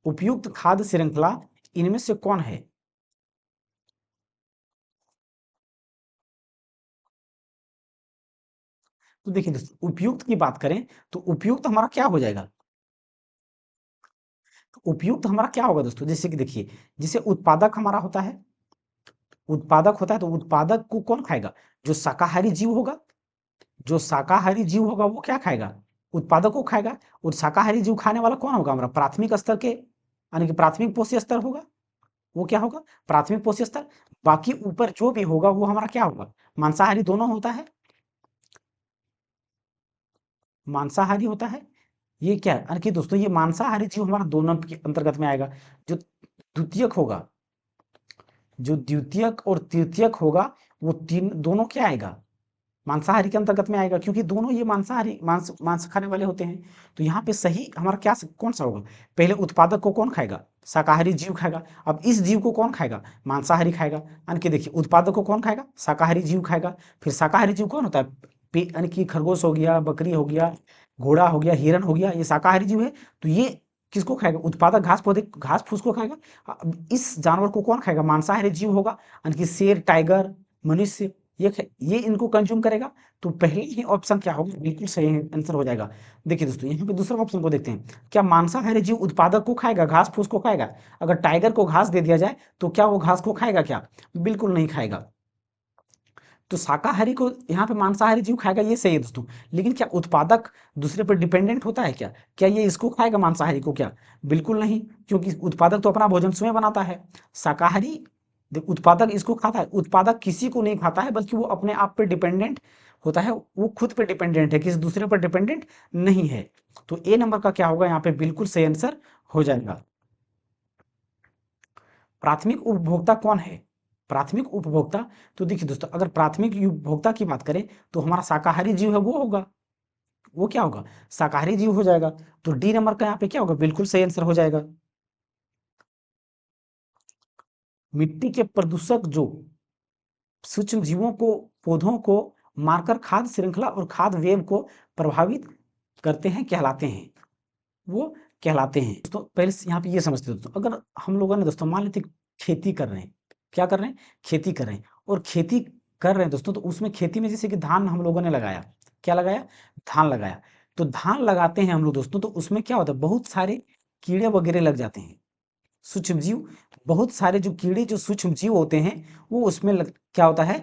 उपयुक्त खाद्य श्रृंखला इनमें से कौन है। तो देखिए दोस्तों, उपयुक्त की बात करें तो उपयुक्त हमारा क्या हो जाएगा, तो उपयुक्त हमारा क्या होगा दोस्तों, जैसे कि देखिए, जैसे उत्पादक हमारा होता है, उत्पादक होता है, तो उत्पादक को कौन खाएगा, जो शाकाहारी जीव होगा। जो शाकाहारी जीव होगा वो क्या खाएगा, उत्पादक को खाएगा। और शाकाहारी जीव खाने वाला कौन होगा, हमारा प्राथमिक स्तर के, यानी कि प्राथमिक पोषी स्तर होगा। वो क्या होगा, प्राथमिक पोषी स्तर। बाकी ऊपर जो भी होगा वो हमारा क्या होगा, मांसाहारी दोनों होता है, मांसाहारी होता है। ये क्या है, यानी कि दोस्तों ये मांसाहारी जीव हमारा दोनों के अंतर्गत में आएगा। जो द्वितीयक होगा, जो द्वितीयक और तृतीयक होगा, वो तीन दोनों क्या आएगा, मांसाहारी के अंतर्गत में आएगा, क्योंकि दोनों ये मांसाहारी मांस मांस खाने वाले होते हैं। तो यहाँ पे सही हमारा क्या कौन सा होगा, पहले उत्पादक को कौन खाएगा, शाकाहारी जीव खाएगा। अब इस जीव को कौन खाएगा, मांसाहारी खाएगा। यानी कि देखिए, उत्पादक को कौन खाएगा, शाकाहारी जीव खाएगा। फिर शाकाहारी जीव कौन होता है, यानी कि खरगोश हो गया, बकरी हो गया, घोड़ा हो गया, हिरन हो गया, ये शाकाहारी जीव है। तो ये किसको खाएगा, उत्पादक घास पौधे घास फूस को खाएगा। अब इस जानवर को कौन खाएगा, मांसाहारी जीव होगा, यानी कि शेर, टाइगर, मनुष्य, ये इनको कंज्यूम करेगा। तो पहले ही ऑप्शन क्या होगा, बिल्कुल सही आंसर हो जाएगा। देखिए दोस्तों, यहाँ पे दूसरा ऑप्शन को देखते हैं, क्या मांसाहारी जीव उत्पादक को खाएगा, घास फूस को खाएगा। अगर टाइगर को घास दे दिया जाए तो क्या वो घास को खाएगा, क्या, बिल्कुल नहीं खाएगा। तो शाकाहारी को यहाँ पे मांसाहारी जीव खाएगा, ये सही है दोस्तों। लेकिन क्या उत्पादक दूसरे पर डिपेंडेंट होता है क्या, क्या ये इसको खाएगा मांसाहारी को, क्या, बिल्कुल नहीं। क्योंकि उत्पादक तो अपना भोजन स्वयं बनाता है। शाकाहारी उत्पादक इसको खाता है, उत्पादक किसी को नहीं खाता है, बल्कि वो अपने आप पे डिपेंडेंट होता है, वो खुद पे डिपेंडेंट है, किसी दूसरे पर डिपेंडेंट नहीं है। तो ए नंबर का क्या होगा यहाँ पे, बिल्कुल सही आंसर हो जाएगा। प्राथमिक उपभोक्ता कौन है, प्राथमिक उपभोक्ता। तो देखिए दोस्तों, अगर प्राथमिक उपभोक्ता की बात करें तो हमारा शाकाहारी जीव है वो होगा, वो क्या होगा, शाकाहारी जीव हो जाएगा। तो डी नंबर का यहाँ पे क्या होगा, बिल्कुल सही आंसर हो जाएगा। मिट्टी के प्रदूषक जो सूक्ष्म जीवों को, पौधों को मारकर खाद्य श्रृंखला और खाद्य वेब को प्रभावित करते हैं, कहलाते हैं, वो कहलाते हैं। दोस्तों पहले यहाँ पे ये समझते हैं दोस्तों, अगर हम लोगों ने दोस्तों मान लेते खेती कर रहे हैं, क्या कर रहे हैं, खेती कर रहे हैं, और खेती कर रहे हैं दोस्तों, तो उसमें खेती में जैसे कि धान हम लोगों ने लगाया, क्या लगाया, धान लगाया। तो धान लगाते हैं हम लोग दोस्तों, तो उसमें क्या होता है, बहुत सारे कीड़े वगैरह लग जाते हैं, सूक्ष्म जीव, बहुत सारे जो कीड़े जो सूक्ष्म जीव होते हैं, वो उसमें क्या होता है,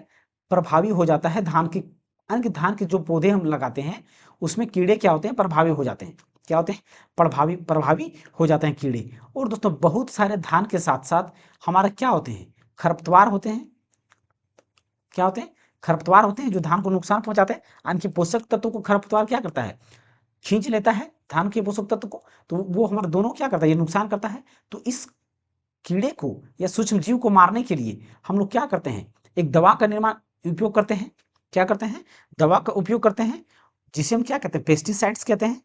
प्रभावी हो जाता है धान की, यानी कि धान के जो पौधे हम लगाते हैं उसमें कीड़े क्या होते हैं, प्रभावी हो जाते हैं। क्या होते हैं, प्रभावी प्रभावी हो जाते हैं कीड़े। और दोस्तों बहुत सारे धान के साथ साथ हमारा क्या होते हैं, खरपतवार होते हैं। क्या होते हैं, खरपतवार होते हैं, जो धान को नुकसान पहुंचाते हैं। यानी कि पोषक तत्वों को खरपतवार क्या करता है, खींच लेता है धान के पोषक तत्व को, तो वो हमारे दोनों क्या करता है, ये नुकसान करता है। तो इस कीड़े को या सूक्ष्म जीव को मारने के लिए हम लोग क्या करते हैं, एक दवा का निर्माण उपयोग करते हैं। क्या करते हैं, दवा का उपयोग करते हैं, जिसे हम क्या कहते हैं, पेस्टिसाइड्स कहते हैं।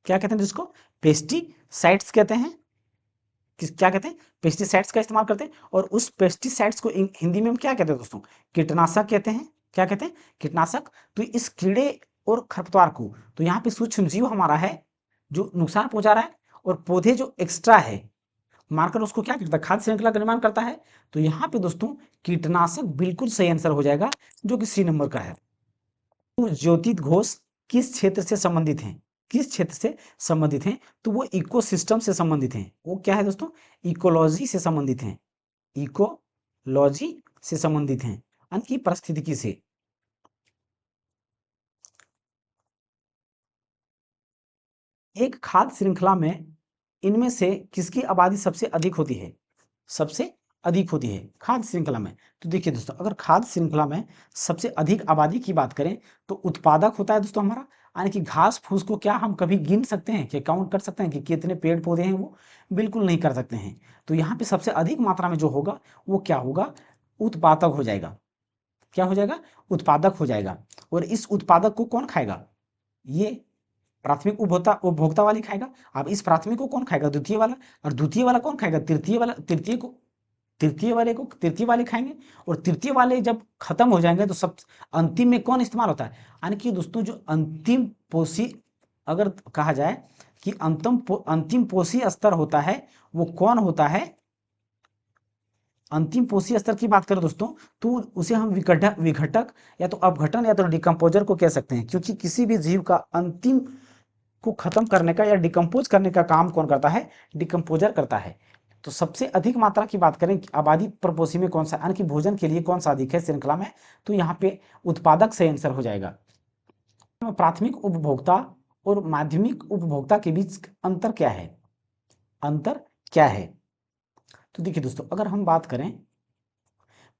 क्या कहते हैं जिसको, पेस्टिसाइड्स कहते हैं। किस क्या कहते हैं, पेस्टिसाइड्स का इस्तेमाल करते हैं। और उस पेस्टिसाइड्स को हिंदी में हम क्या कहते हैं दोस्तों, कीटनाशक कहते हैं। क्या कहते हैं, कीटनाशक। तो इस कीड़े और खरपतवार को, तो यहाँ पे सूक्ष्म जीव हमारा है जो नुकसान पहुंचा रहा है, और पौधे जो एक्स्ट्रा है मारकर उसको क्या करता है, खाद्य श्रृंखला का निर्माण करता है। तो यहाँ पे दोस्तों कीटनाशक बिल्कुल सही आंसर हो जाएगा, जो कि सी नंबर का है। तो ज्योति घोष किस क्षेत्र से संबंधित हैं? किस क्षेत्र से संबंधित हैं? तो वो इकोसिस्टम से संबंधित हैं। वो क्या है दोस्तों? इकोलॉजी से संबंधित हैं। इकोलॉजी से संबंधित हैं, यानी कि पारिस्थितिकी से। एक खाद्य श्रृंखला में इनमें से किसकी आबादी सबसे अधिक होती है? सबसे अधिक होती है खाद्य श्रृंखला में। तो देखिए दोस्तों, अगर खाद्य श्रृंखला में सबसे अधिक आबादी की बात करें तो उत्पादक होता है दोस्तों हमारा, यानी कि घास फूस को क्या हम कभी गिन सकते हैं, क्या काउंट कर सकते हैं कि कितने पेड़ पौधे हैं? वो बिल्कुल नहीं कर सकते हैं। तो यहाँ पे सबसे अधिक मात्रा में जो होगा वो क्या होगा? उत्पादक हो जाएगा। क्या हो जाएगा? उत्पादक हो जाएगा। और इस उत्पादक को कौन खाएगा? ये प्राथमिक उपभोक्ता उपभोक्ता वाली खाएगा। अब इस प्राथमिक को कौन खाएगा? द्वितीय वाला। और द्वितीय वाला कौन खाएगा? तृतीय वाला। तृतीय वाले को तृतीय वाले खाएंगे। और तृतीय वाले जब खत्म हो जाएंगे तो सब अंतिम में कौन इस्तेमाल होता है? यानी कि दोस्तों जो अंतिम पोषी, अगर कहा जाए कि अंतिम पोषी स्तर होता है वो कौन होता है? अंतिम पोषी स्तर की बात करें दोस्तों तो उसे हम विघटक या तो अपघटन या तो डिकम्पोजर को कह सकते हैं, क्योंकि किसी भी जीव का अंतिम को खत्म करने का या डिकम्पोज करने का काम कौन करता है? डिकम्पोजर करता है। तो सबसे अधिक मात्रा की बात करें आबादी प्रपोषी में कौन सा, यानी कि भोजन के लिए कौन सा अधिक है श्रृंखला में? तो यहाँ पे उत्पादक से आंसर हो जाएगा। प्राथमिक उपभोक्ता और माध्यमिक उपभोक्ता के बीच अंतर क्या है? अंतर क्या है? तो देखिए दोस्तों, अगर हम बात करें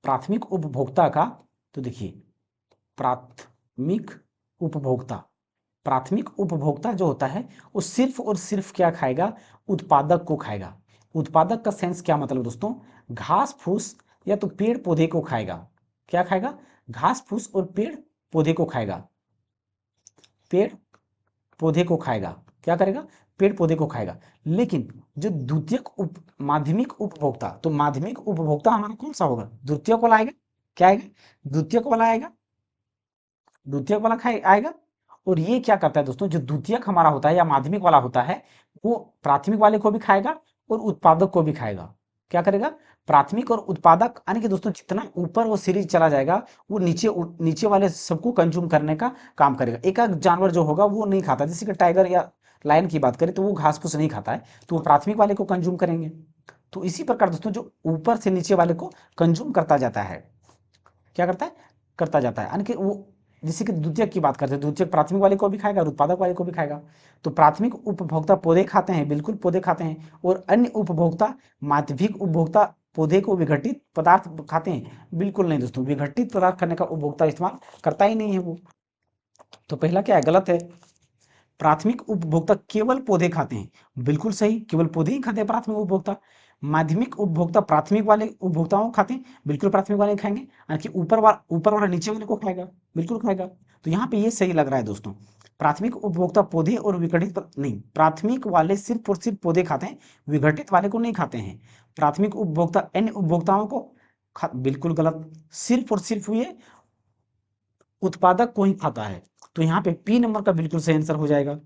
प्राथमिक उपभोक्ता का, तो देखिए प्राथमिक उपभोक्ता, प्राथमिक उपभोक्ता जो होता है वो सिर्फ और सिर्फ क्या खाएगा? उत्पादक को खाएगा। उत्पादक का सेंस क्या मतलब दोस्तों? घास फूस या तो पेड़ पौधे को खाएगा। क्या खाएगा? घास फूस और पेड़ पौधे को खाएगा। पेड़ पौधे को खाएगा। क्या करेगा? पेड़ पौधे को खाएगा। लेकिन जो माध्यमिक उपभोक्ता, तो माध्यमिक उपभोक्ता हमारा कौन सा होगा? द्वितीयक वाला आएगा। क्या आएगा? द्वितीयक वाला आएगा। द्वितीयक वाला खाए आएगा। और ये क्या करता है दोस्तों? जो द्वितीयक हमारा होता है या माध्यमिक वाला होता है वो प्राथमिक वाले को भी खाएगा और उत्पादक को भी खाएगा। क्या करेगा? प्राथमिक और उत्पादक, यानी कि दोस्तों जितना ऊपर वो सीरीज चला जाएगा वो नीचे वाले सबको कंज्यूम करने का काम करेगा। एक एक जानवर जो होगा वो नहीं खाता, जैसे कि टाइगर या लायन की बात करें तो वो घास फूस नहीं खाता है, तो वो प्राथमिक वाले को कंज्यूम करेंगे। तो इसी प्रकार दोस्तों जो ऊपर से नीचे वाले को कंज्यूम करता जाता है, क्या करता है? करता जाता है, यानी कि वो जैसे कि द्वितीयक की बात करते हैं, द्वितीयक प्राथमिक वाले को भी खाएगा और उत्पादक वाले को भी खाएगा। तो प्राथमिक उपभोक्ता पौधे खाते हैं, बिल्कुल पौधे खाते हैं। और अन्य उपभोक्ता माध्यमिक उपभोक्ता पौधे को विघटित पदार्थ खाते हैं, बिल्कुल नहीं दोस्तों, विघटित पदार्थ करने का उपभोक्ता इस्तेमाल करता ही नहीं है वो। तो पहला क्या है? गलत है। प्राथमिक उपभोक्ता केवल पौधे खाते हैं, बिल्कुल सही, केवल पौधे ही खाते हैं प्राथमिक उपभोक्ता। माध्यमिक उपभोक्ता प्राथमिक वाले उपभोक्ताओं को खाते हैं, बिल्कुल प्राथमिक वाले खाएंगे, यानी कि ऊपर वाला नीचे वाले को खाएगा, बिल्कुल खाएगा। तो यहाँ पे ये सही लग रहा है दोस्तों। प्राथमिक उपभोक्ता पौधे और विघटित नहीं, प्राथमिक वाले सिर्फ और सिर्फ पौधे खाते हैं, विघटित वाले को नहीं खाते हैं। प्राथमिक उपभोक्ता अन्य उपभोक्ताओं को बिल्कुल गलत, सिर्फ और सिर्फ ये उत्पादक को ही खाता है। तो यहाँ पे पी नंबर का बिल्कुल सही आंसर हो जाएगा।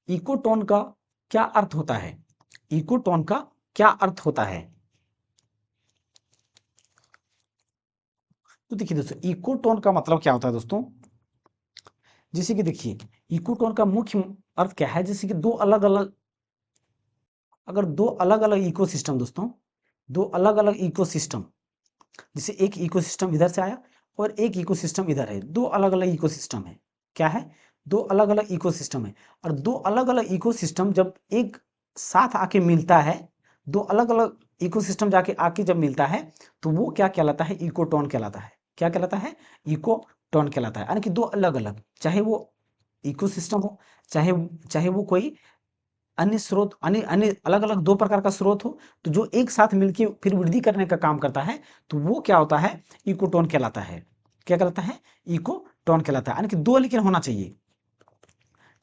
इकोटोन का क्या अर्थ होता है? इकोटोन का क्या अर्थ होता है? तो देखिए दोस्तों, इकोटोन का मतलब क्या होता है दोस्तों? जैसे कि देखिए, इकोटोन का मुख्य अर्थ क्या है? जैसे कि दो अलग अलग, अगर दो अलग अलग इकोसिस्टम दोस्तों, दो अलग अलग इकोसिस्टम, जैसे एक इकोसिस्टम इधर से आया और एक इकोसिस्टम इधर है, दो अलग अलग इकोसिस्टम है। क्या है? दो अलग अलग इकोसिस्टम है। और दो अलग अलग इकोसिस्टम जब एक साथ आके मिलता है, दो अलग अलग इकोसिस्टम जाके आके जब मिलता है तो वो क्या कहलाता है? इकोटोन कहलाता है। क्या कहलाता है? इकोटोन कहलाता है, यानी कि दो अलग अलग, चाहे वो इकोसिस्टम हो, चाहे चाहे वो कोई अन्य स्रोत, अन्य अन्य अलग अलग दो प्रकार का स्रोत हो, तो जो एक साथ मिलके फिर वृद्धि करने का काम करता है तो वो क्या होता है? इकोटोन कहलाता है। क्या कहलाता है? इकोटोन कहलाता है, यानी कि दो लेकिन होना चाहिए।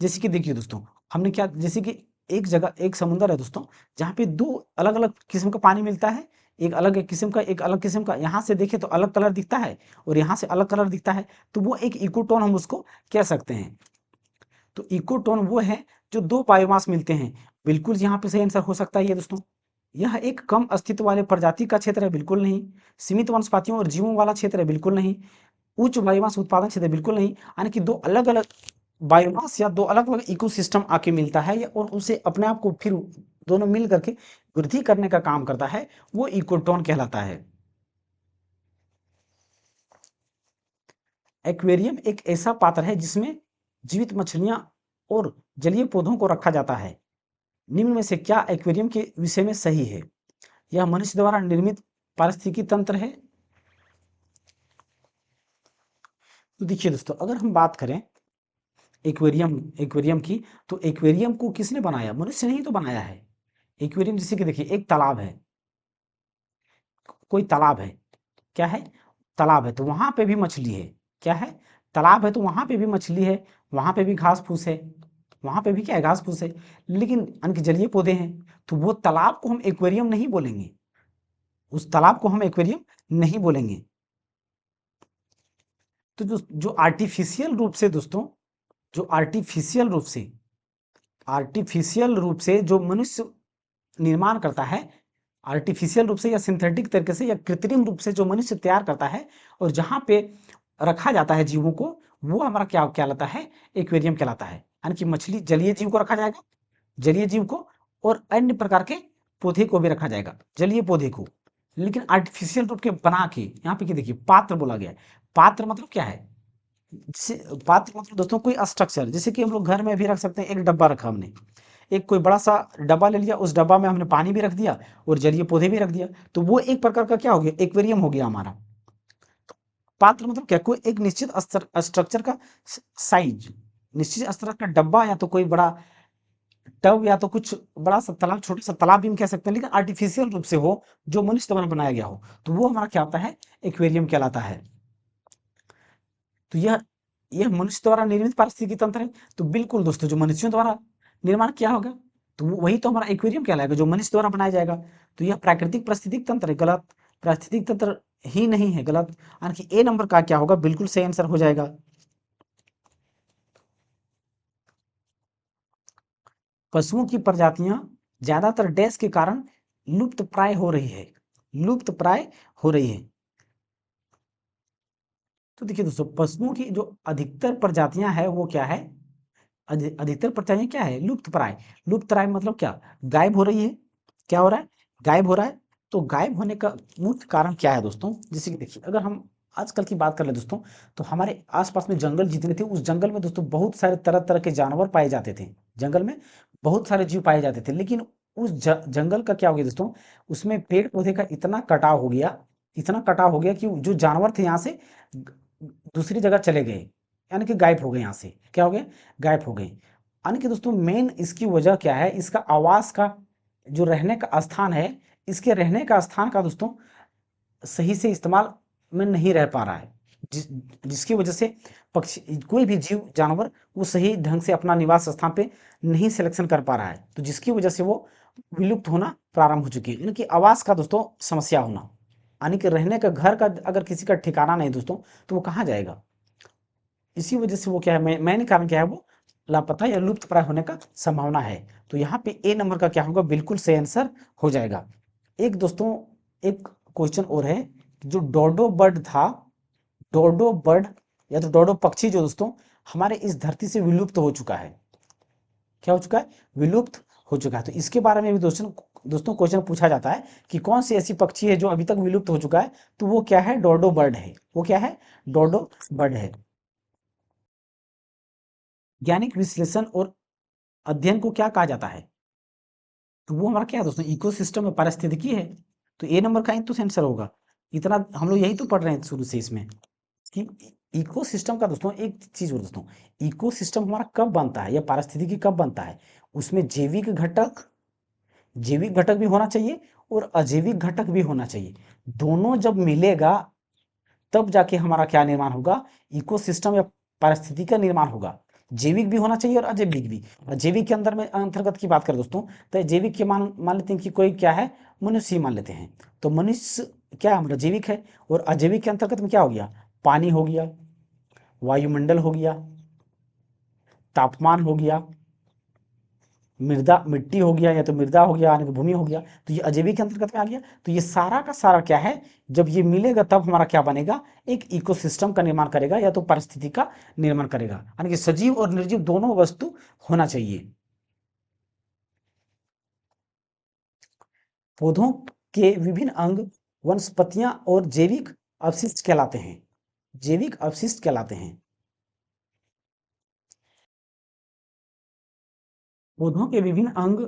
जैसे कि देखिए दोस्तों, हमने क्या, जैसे कि एक जगह एक समुद्र है दोस्तों, जहाँ पे दो अलग अलग किस्म का पानी मिलता है, एक अलग एक किस्म का, एक अलग किस्म का, यहाँ से देखे तो अलग कलर दिखता है और यहाँ से अलग कलर दिखता है, तो वो एक इकोटोन हम उसको कह सकते हैं। तो इकोटोन वो है जो दो बायोमास मिलते हैं। बिल्कुल यहाँ पे सही आंसर हो सकता है ये दोस्तों। यह एक कम अस्तित्व वाले प्रजाति का क्षेत्र है, बिल्कुल नहीं। सीमित वनस्पतियों और जीवों वाला क्षेत्र है, बिल्कुल नहीं। उच्च बायोमास उत्पादन क्षेत्र बिल्कुल नहीं, यानी कि दो अलग अलग बायोमास या दो अलग अलग इकोसिस्टम आके मिलता है और उसे अपने आप को फिर दोनों मिल करके वृद्धि करने का काम करता है, वो इकोटोन कहलाता है। एक्वेरियम एक ऐसा पात्र है जिसमें जीवित मछलियां और जलीय पौधों को रखा जाता है। निम्न में से क्या एक्वेरियम के विषय में सही है? यह मनुष्य द्वारा निर्मित पारिस्थितिकी तंत्र है। तो देखिए दोस्तों, अगर हम बात करें एक्वेरियम एक्वेरियम की, तो एक्वेरियम को किसने बनाया? मनुष्य ने ही तो बनाया है। एक्वेरियम जैसे कि देखिए, एक तालाब है, कोई तालाब है, क्या है? तालाब है, तो वहां पे भी मछली है। क्या है? तालाब है, तो वहां पे भी मछली है, वहां पे भी घास फूस है, वहां पे भी क्या है? घास फूस है। लेकिन उनके जलीय पौधे हैं, तो वो तालाब को हम एक्वेरियम नहीं बोलेंगे, उस तालाब को हम एक्वेरियम नहीं बोलेंगे। तो जो आर्टिफिशियल रूप से दोस्तों, जो आर्टिफिशियल रूप से जो मनुष्य निर्माण करता है, आर्टिफिशियल रूप से या सिंथेटिक तरीके से या कृत्रिम रूप से जो मनुष्य तैयार करता है और जहां पे रखा जाता है जीवों को, वो हमारा क्या कहलाता है? एक्वेरियम कहलाता है। यानी कि मछली, जलीय जीव को रखा जाएगा, जलीय जीव को, और अन्य प्रकार के पौधे को भी रखा जाएगा, जलीय पौधे को, लेकिन आर्टिफिशियल रूप के बना के। यहाँ पे देखिए, पात्र बोला गया है। पात्र मतलब क्या है? जैसे पात्र मतलब दोस्तों कोई स्ट्रक्चर, जैसे कि हम लोग घर में भी रख सकते हैं। एक डब्बा रखा हमने, एक कोई बड़ा सा डब्बा ले लिया, उस डब्बा में हमने पानी भी रख दिया और जलीय पौधे भी रख दिया, तो वो एक प्रकार का क्या हो गया? एक्वेरियम हो गया हमारा। पात्र मतलब क्या? कोई एक निश्चित स्ट्रक्चर का साइज, निश्चित स्तर का डब्बा, या तो कोई बड़ा टब, या तो कुछ बड़ा सा तालाब, छोटा सा तालाब भी हम कह सकते हैं, लेकिन आर्टिफिशियल रूप से हो, जो मनुष्य द्वारा बनाया गया हो, तो वो हमारा क्या होता है? एक्वेरियम कहलाता है। तो यह मनुष्य द्वारा निर्मित पारिस्थितिकी तंत्र है। तो बिल्कुल दोस्तों, जो मनुष्यों द्वारा निर्माण किया होगा, तो वही तो हमारा एक्वेरियम कहलाएगा, जो मनुष्य द्वारा बनाया जाएगा। तो यह प्राकृतिक पारिस्थितिक तंत्र है, गलत। पारिस्थितिक तंत्र ही नहीं है, गलत। यानी कि ए नंबर का क्या होगा? बिल्कुल सही आंसर हो जाएगा। पशुओं की प्रजातियां ज्यादातर डैश के कारण लुप्त प्राय हो रही है, लुप्त प्राय हो रही है। तो देखिए दोस्तों, पशुओं की जो अधिकतर प्रजातियां है वो क्या है? अधिकतर प्रजातियां क्या है? लुप्त प्राय। लुप्त प्राय मतलब क्या? गायब हो रही है। क्या हो रहा है? गायब हो रहा है। तो गायब होने का मुख्य कारण क्या है दोस्तों? जैसे कि देखिए, अगर हम आजकल की बात कर ले दोस्तों, तो हमारे आसपास में जंगल जितने थे, उस जंगल में दोस्तों बहुत सारे तरह तरह के जानवर पाए जाते थे। जंगल में बहुत सारे जीव पाए जाते थे, लेकिन उस जंगल का क्या हो गया दोस्तों? उसमें पेड़ पौधे का इतना कटाव हो गया, इतना कटाव हो गया कि जो जानवर थे यहाँ से दूसरी जगह चले गए, यानी कि गायब हो गए यहाँ से। क्या हो गए? गायब हो गए। यानी कि दोस्तों, मेन इसकी वजह क्या है? इसका आवास का, जो रहने का स्थान है, इसके रहने का स्थान का दोस्तों सही से इस्तेमाल में नहीं रह पा रहा है, जिसकी वजह से पक्षी, कोई भी जीव जानवर वो सही ढंग से अपना निवास स्थान पे नहीं सिलेक्शन कर पा रहा है, तो जिसकी वजह से वो विलुप्त होना प्रारंभ हो चुकी है। यानी कि आवास का दोस्तों समस्या होना, यानी कि रहने का, घर का अगर किसी का ठिकाना नहीं दोस्तों, तो वो कहाँ जाएगा? इसी वजह से वो क्या है, मैंने कारण क्या है? वो लापता या लुप्त प्राय होने का संभावना है। तो यहाँ पे ए नंबर का क्या होगा? बिल्कुल सही आंसर हो जाएगा। एक दोस्तों, एक क्वेश्चन और है, जो डोडो बर्ड था, डोडो बर्ड या तो डोडो पक्षी, जो दोस्तों हमारे इस धरती से विलुप्त हो चुका है। क्या हो चुका है? विलुप्त हो चुका है। तो इसके बारे में भी दोस्तों दोस्तों क्वेश्चन पूछा जाता है कि कौन सी ऐसी पक्षी है जो अभी तक विलुप्त हो चुका है? तो वो क्या है? डोडो बर्ड है। वो क्या है? डोडो बर्ड है। वैज्ञानिक विश्लेषण और अध्ययन को क्या कहा जाता है? तो वो हमारा क्या है दोस्तों? इकोसिस्टम में पारिस्थितिकी है। तो ए नंबर का ही तो आंसर होगा। इतना हम लोग यही तो पढ़ रहे हैं शुरू से इसमें, कि इकोसिस्टम का दोस्तों एक चीज और दोस्तों, इकोसिस्टम हमारा कब बनता है या पारिस्थितिकी कब बनता है? उसमें जैविक घटक भी होना चाहिए और अजैविक घटक भी होना चाहिए। दोनों जब मिलेगा, तब जाके हमारा क्या निर्माण होगा? इकोसिस्टम या पारिस्थितिकी का निर्माण होगा। जैविक भी होना चाहिए और अजैविक भी। और जैविक के अंदर में अंतर्गत की बात करें दोस्तों, तो जैविक के मान मान लेते हैं कि कोई क्या है? मनुष्य ही मान लेते हैं। तो मनुष्य क्या है? हमारा जैविक है। और अजैविक के अंतर्गत में क्या हो गया? पानी हो गया, वायुमंडल हो गया, तापमान हो गया, मृदा मिट्टी हो गया, या तो मृदा हो गया यानी कि भूमि हो गया, तो ये अजैविक के अंतर्गत में आ गया। तो ये सारा का सारा क्या है, जब ये मिलेगा तब हमारा क्या बनेगा, एक इकोसिस्टम का निर्माण करेगा या तो पारिस्थितिकी का निर्माण करेगा, यानी कि सजीव और निर्जीव दोनों वस्तु होना चाहिए। पौधों के विभिन्न अंग वनस्पतियां और जैविक अवशिष्ट कहलाते हैं। जैविक अवशिष्ट कहलाते हैं। पौधों के विभिन्न अंग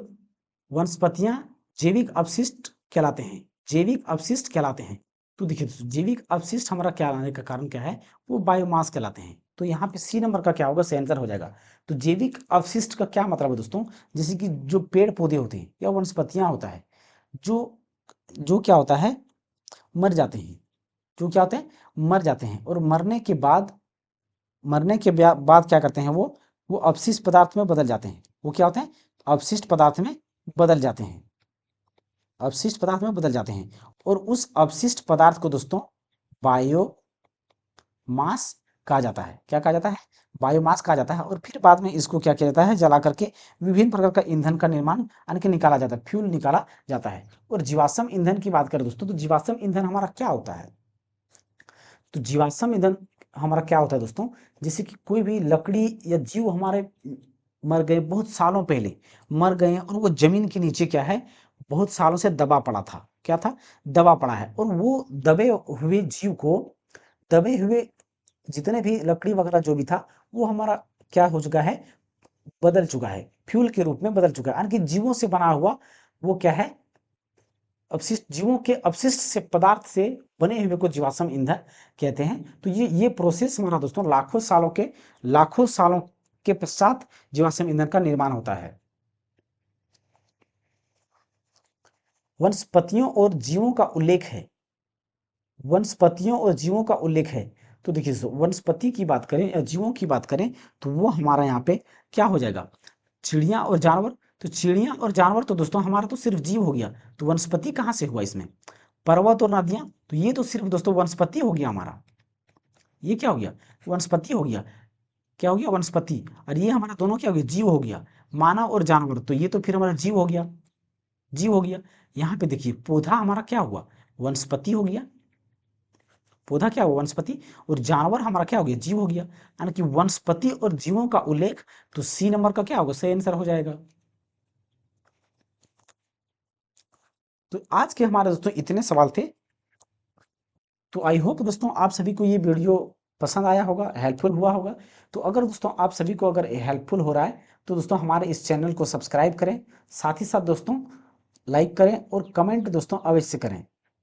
वनस्पतियां जैविक अवशिष्ट कहलाते हैं। जैविक अवशिष्ट कहलाते हैं। तो देखिए दोस्तों, जैविक अवशिष्ट हमारा क्या लाने का कारण क्या है, वो बायोमास कहलाते हैं। तो यहाँ पे सी नंबर का क्या होगा, सही आंसर हो जाएगा। तो जैविक अवशिष्ट का क्या मतलब है दोस्तों, जैसे कि जो पेड़ पौधे होते हैं या वनस्पतियां होता है, जो जो क्या होता है, मर जाते हैं। जो क्या होते हैं, मर जाते हैं, और मरने के बाद क्या करते हैं, वो अवशिष्ट पदार्थ में बदल जाते हैं। वो क्या होते हैं, अवशिष्ट पदार्थ में बदल जाते हैं। अवशिष्ट पदार्थ में बदल जाते हैं, और उस अवशिष्ट पदार्थ को दोस्तों बायोमास कहा जाता है। क्या कहा जाता है, बायोमास कहा जाता है। और फिर बाद में इसको क्या किया जाता है, जला करके विभिन्न प्रकार का ईंधन का निर्माण यानी कि निकाला जाता है, फ्यूल निकाला जाता है। और जीवाश्म ईंधन की बात करें दोस्तों, तो जीवाश्म ईंधन हमारा क्या होता है, तो जीवाश्म ईंधन हमारा क्या होता है दोस्तों, जैसे कि कोई भी लकड़ी या जीव हमारे मर गए, बहुत सालों पहले मर गए हैं, और वो जमीन के नीचे क्या है, बहुत सालों से दबा पड़ा था। क्या था, दबा पड़ा है। और वो दबे हुए जीव को, दबे हुए जितने भी लकड़ी वगैरह जो भी था, वो हमारा क्या हो चुका है, बदल चुका है, फ्यूल के रूप में बदल चुका है। यानी कि जीवों से बना हुआ वो क्या है, अपशिष्ट, जीवों के अपशिष्ट से पदार्थ से बने हुए को जीवाश्म ईंधन कहते हैं। तो ये प्रोसेस हमारा दोस्तों लाखों सालों के पश्चात जीवाश्म ईंधन का निर्माण होता है। वनस्पतियों और जीवों का उल्लेख है। वनस्पतियों और जीवों का उल्लेख है। तो देखिए दोस्तों, वनस्पति की बात करें या जीवों की बात करें, तो वो हमारा यहाँ पे क्या हो जाएगा, चिड़िया और जानवर। तो चिड़िया और जानवर तो दोस्तों हमारा तो सिर्फ जीव हो गया। तो वनस्पति कहाँ से हुआ इसमें, पर्वत और नदियां, तो ये तो सिर्फ दोस्तों वनस्पति हो गया हमारा। ये क्या हो गया, वनस्पति हो गया। क्या हो गया, वनस्पति। और ये हमारा दोनों क्या हो गया, जीव हो गया। मानव और जानवर, तो ये तो फिर हमारा जीव हो गया, जीव हो गया। यहाँ पे देखिए, पौधा हमारा क्या हुआ, वनस्पति हो गया। पौधा क्या हुआ, वनस्पति। और जानवर हमारा क्या हो गया, जीव हो गया। यानी कि वनस्पति और जीवों का उल्लेख, तो सी नंबर का क्या होगा, सही आंसर हो जाएगा। तो आज के हमारे दोस्तों इतने सवाल थे। तो आई होप दोस्तों आप सभी को ये वीडियो पसंद आया होगा, हेल्पफुल हुआ होगा। तो अगर दोस्तों आप सभी को अगर हेल्पफुल हो रहा है, तो दोस्तों हमारे इस चैनल को सब्सक्राइब करें, साथ ही साथ दोस्तों लाइक करें और कमेंट दोस्तों अवश्य करें।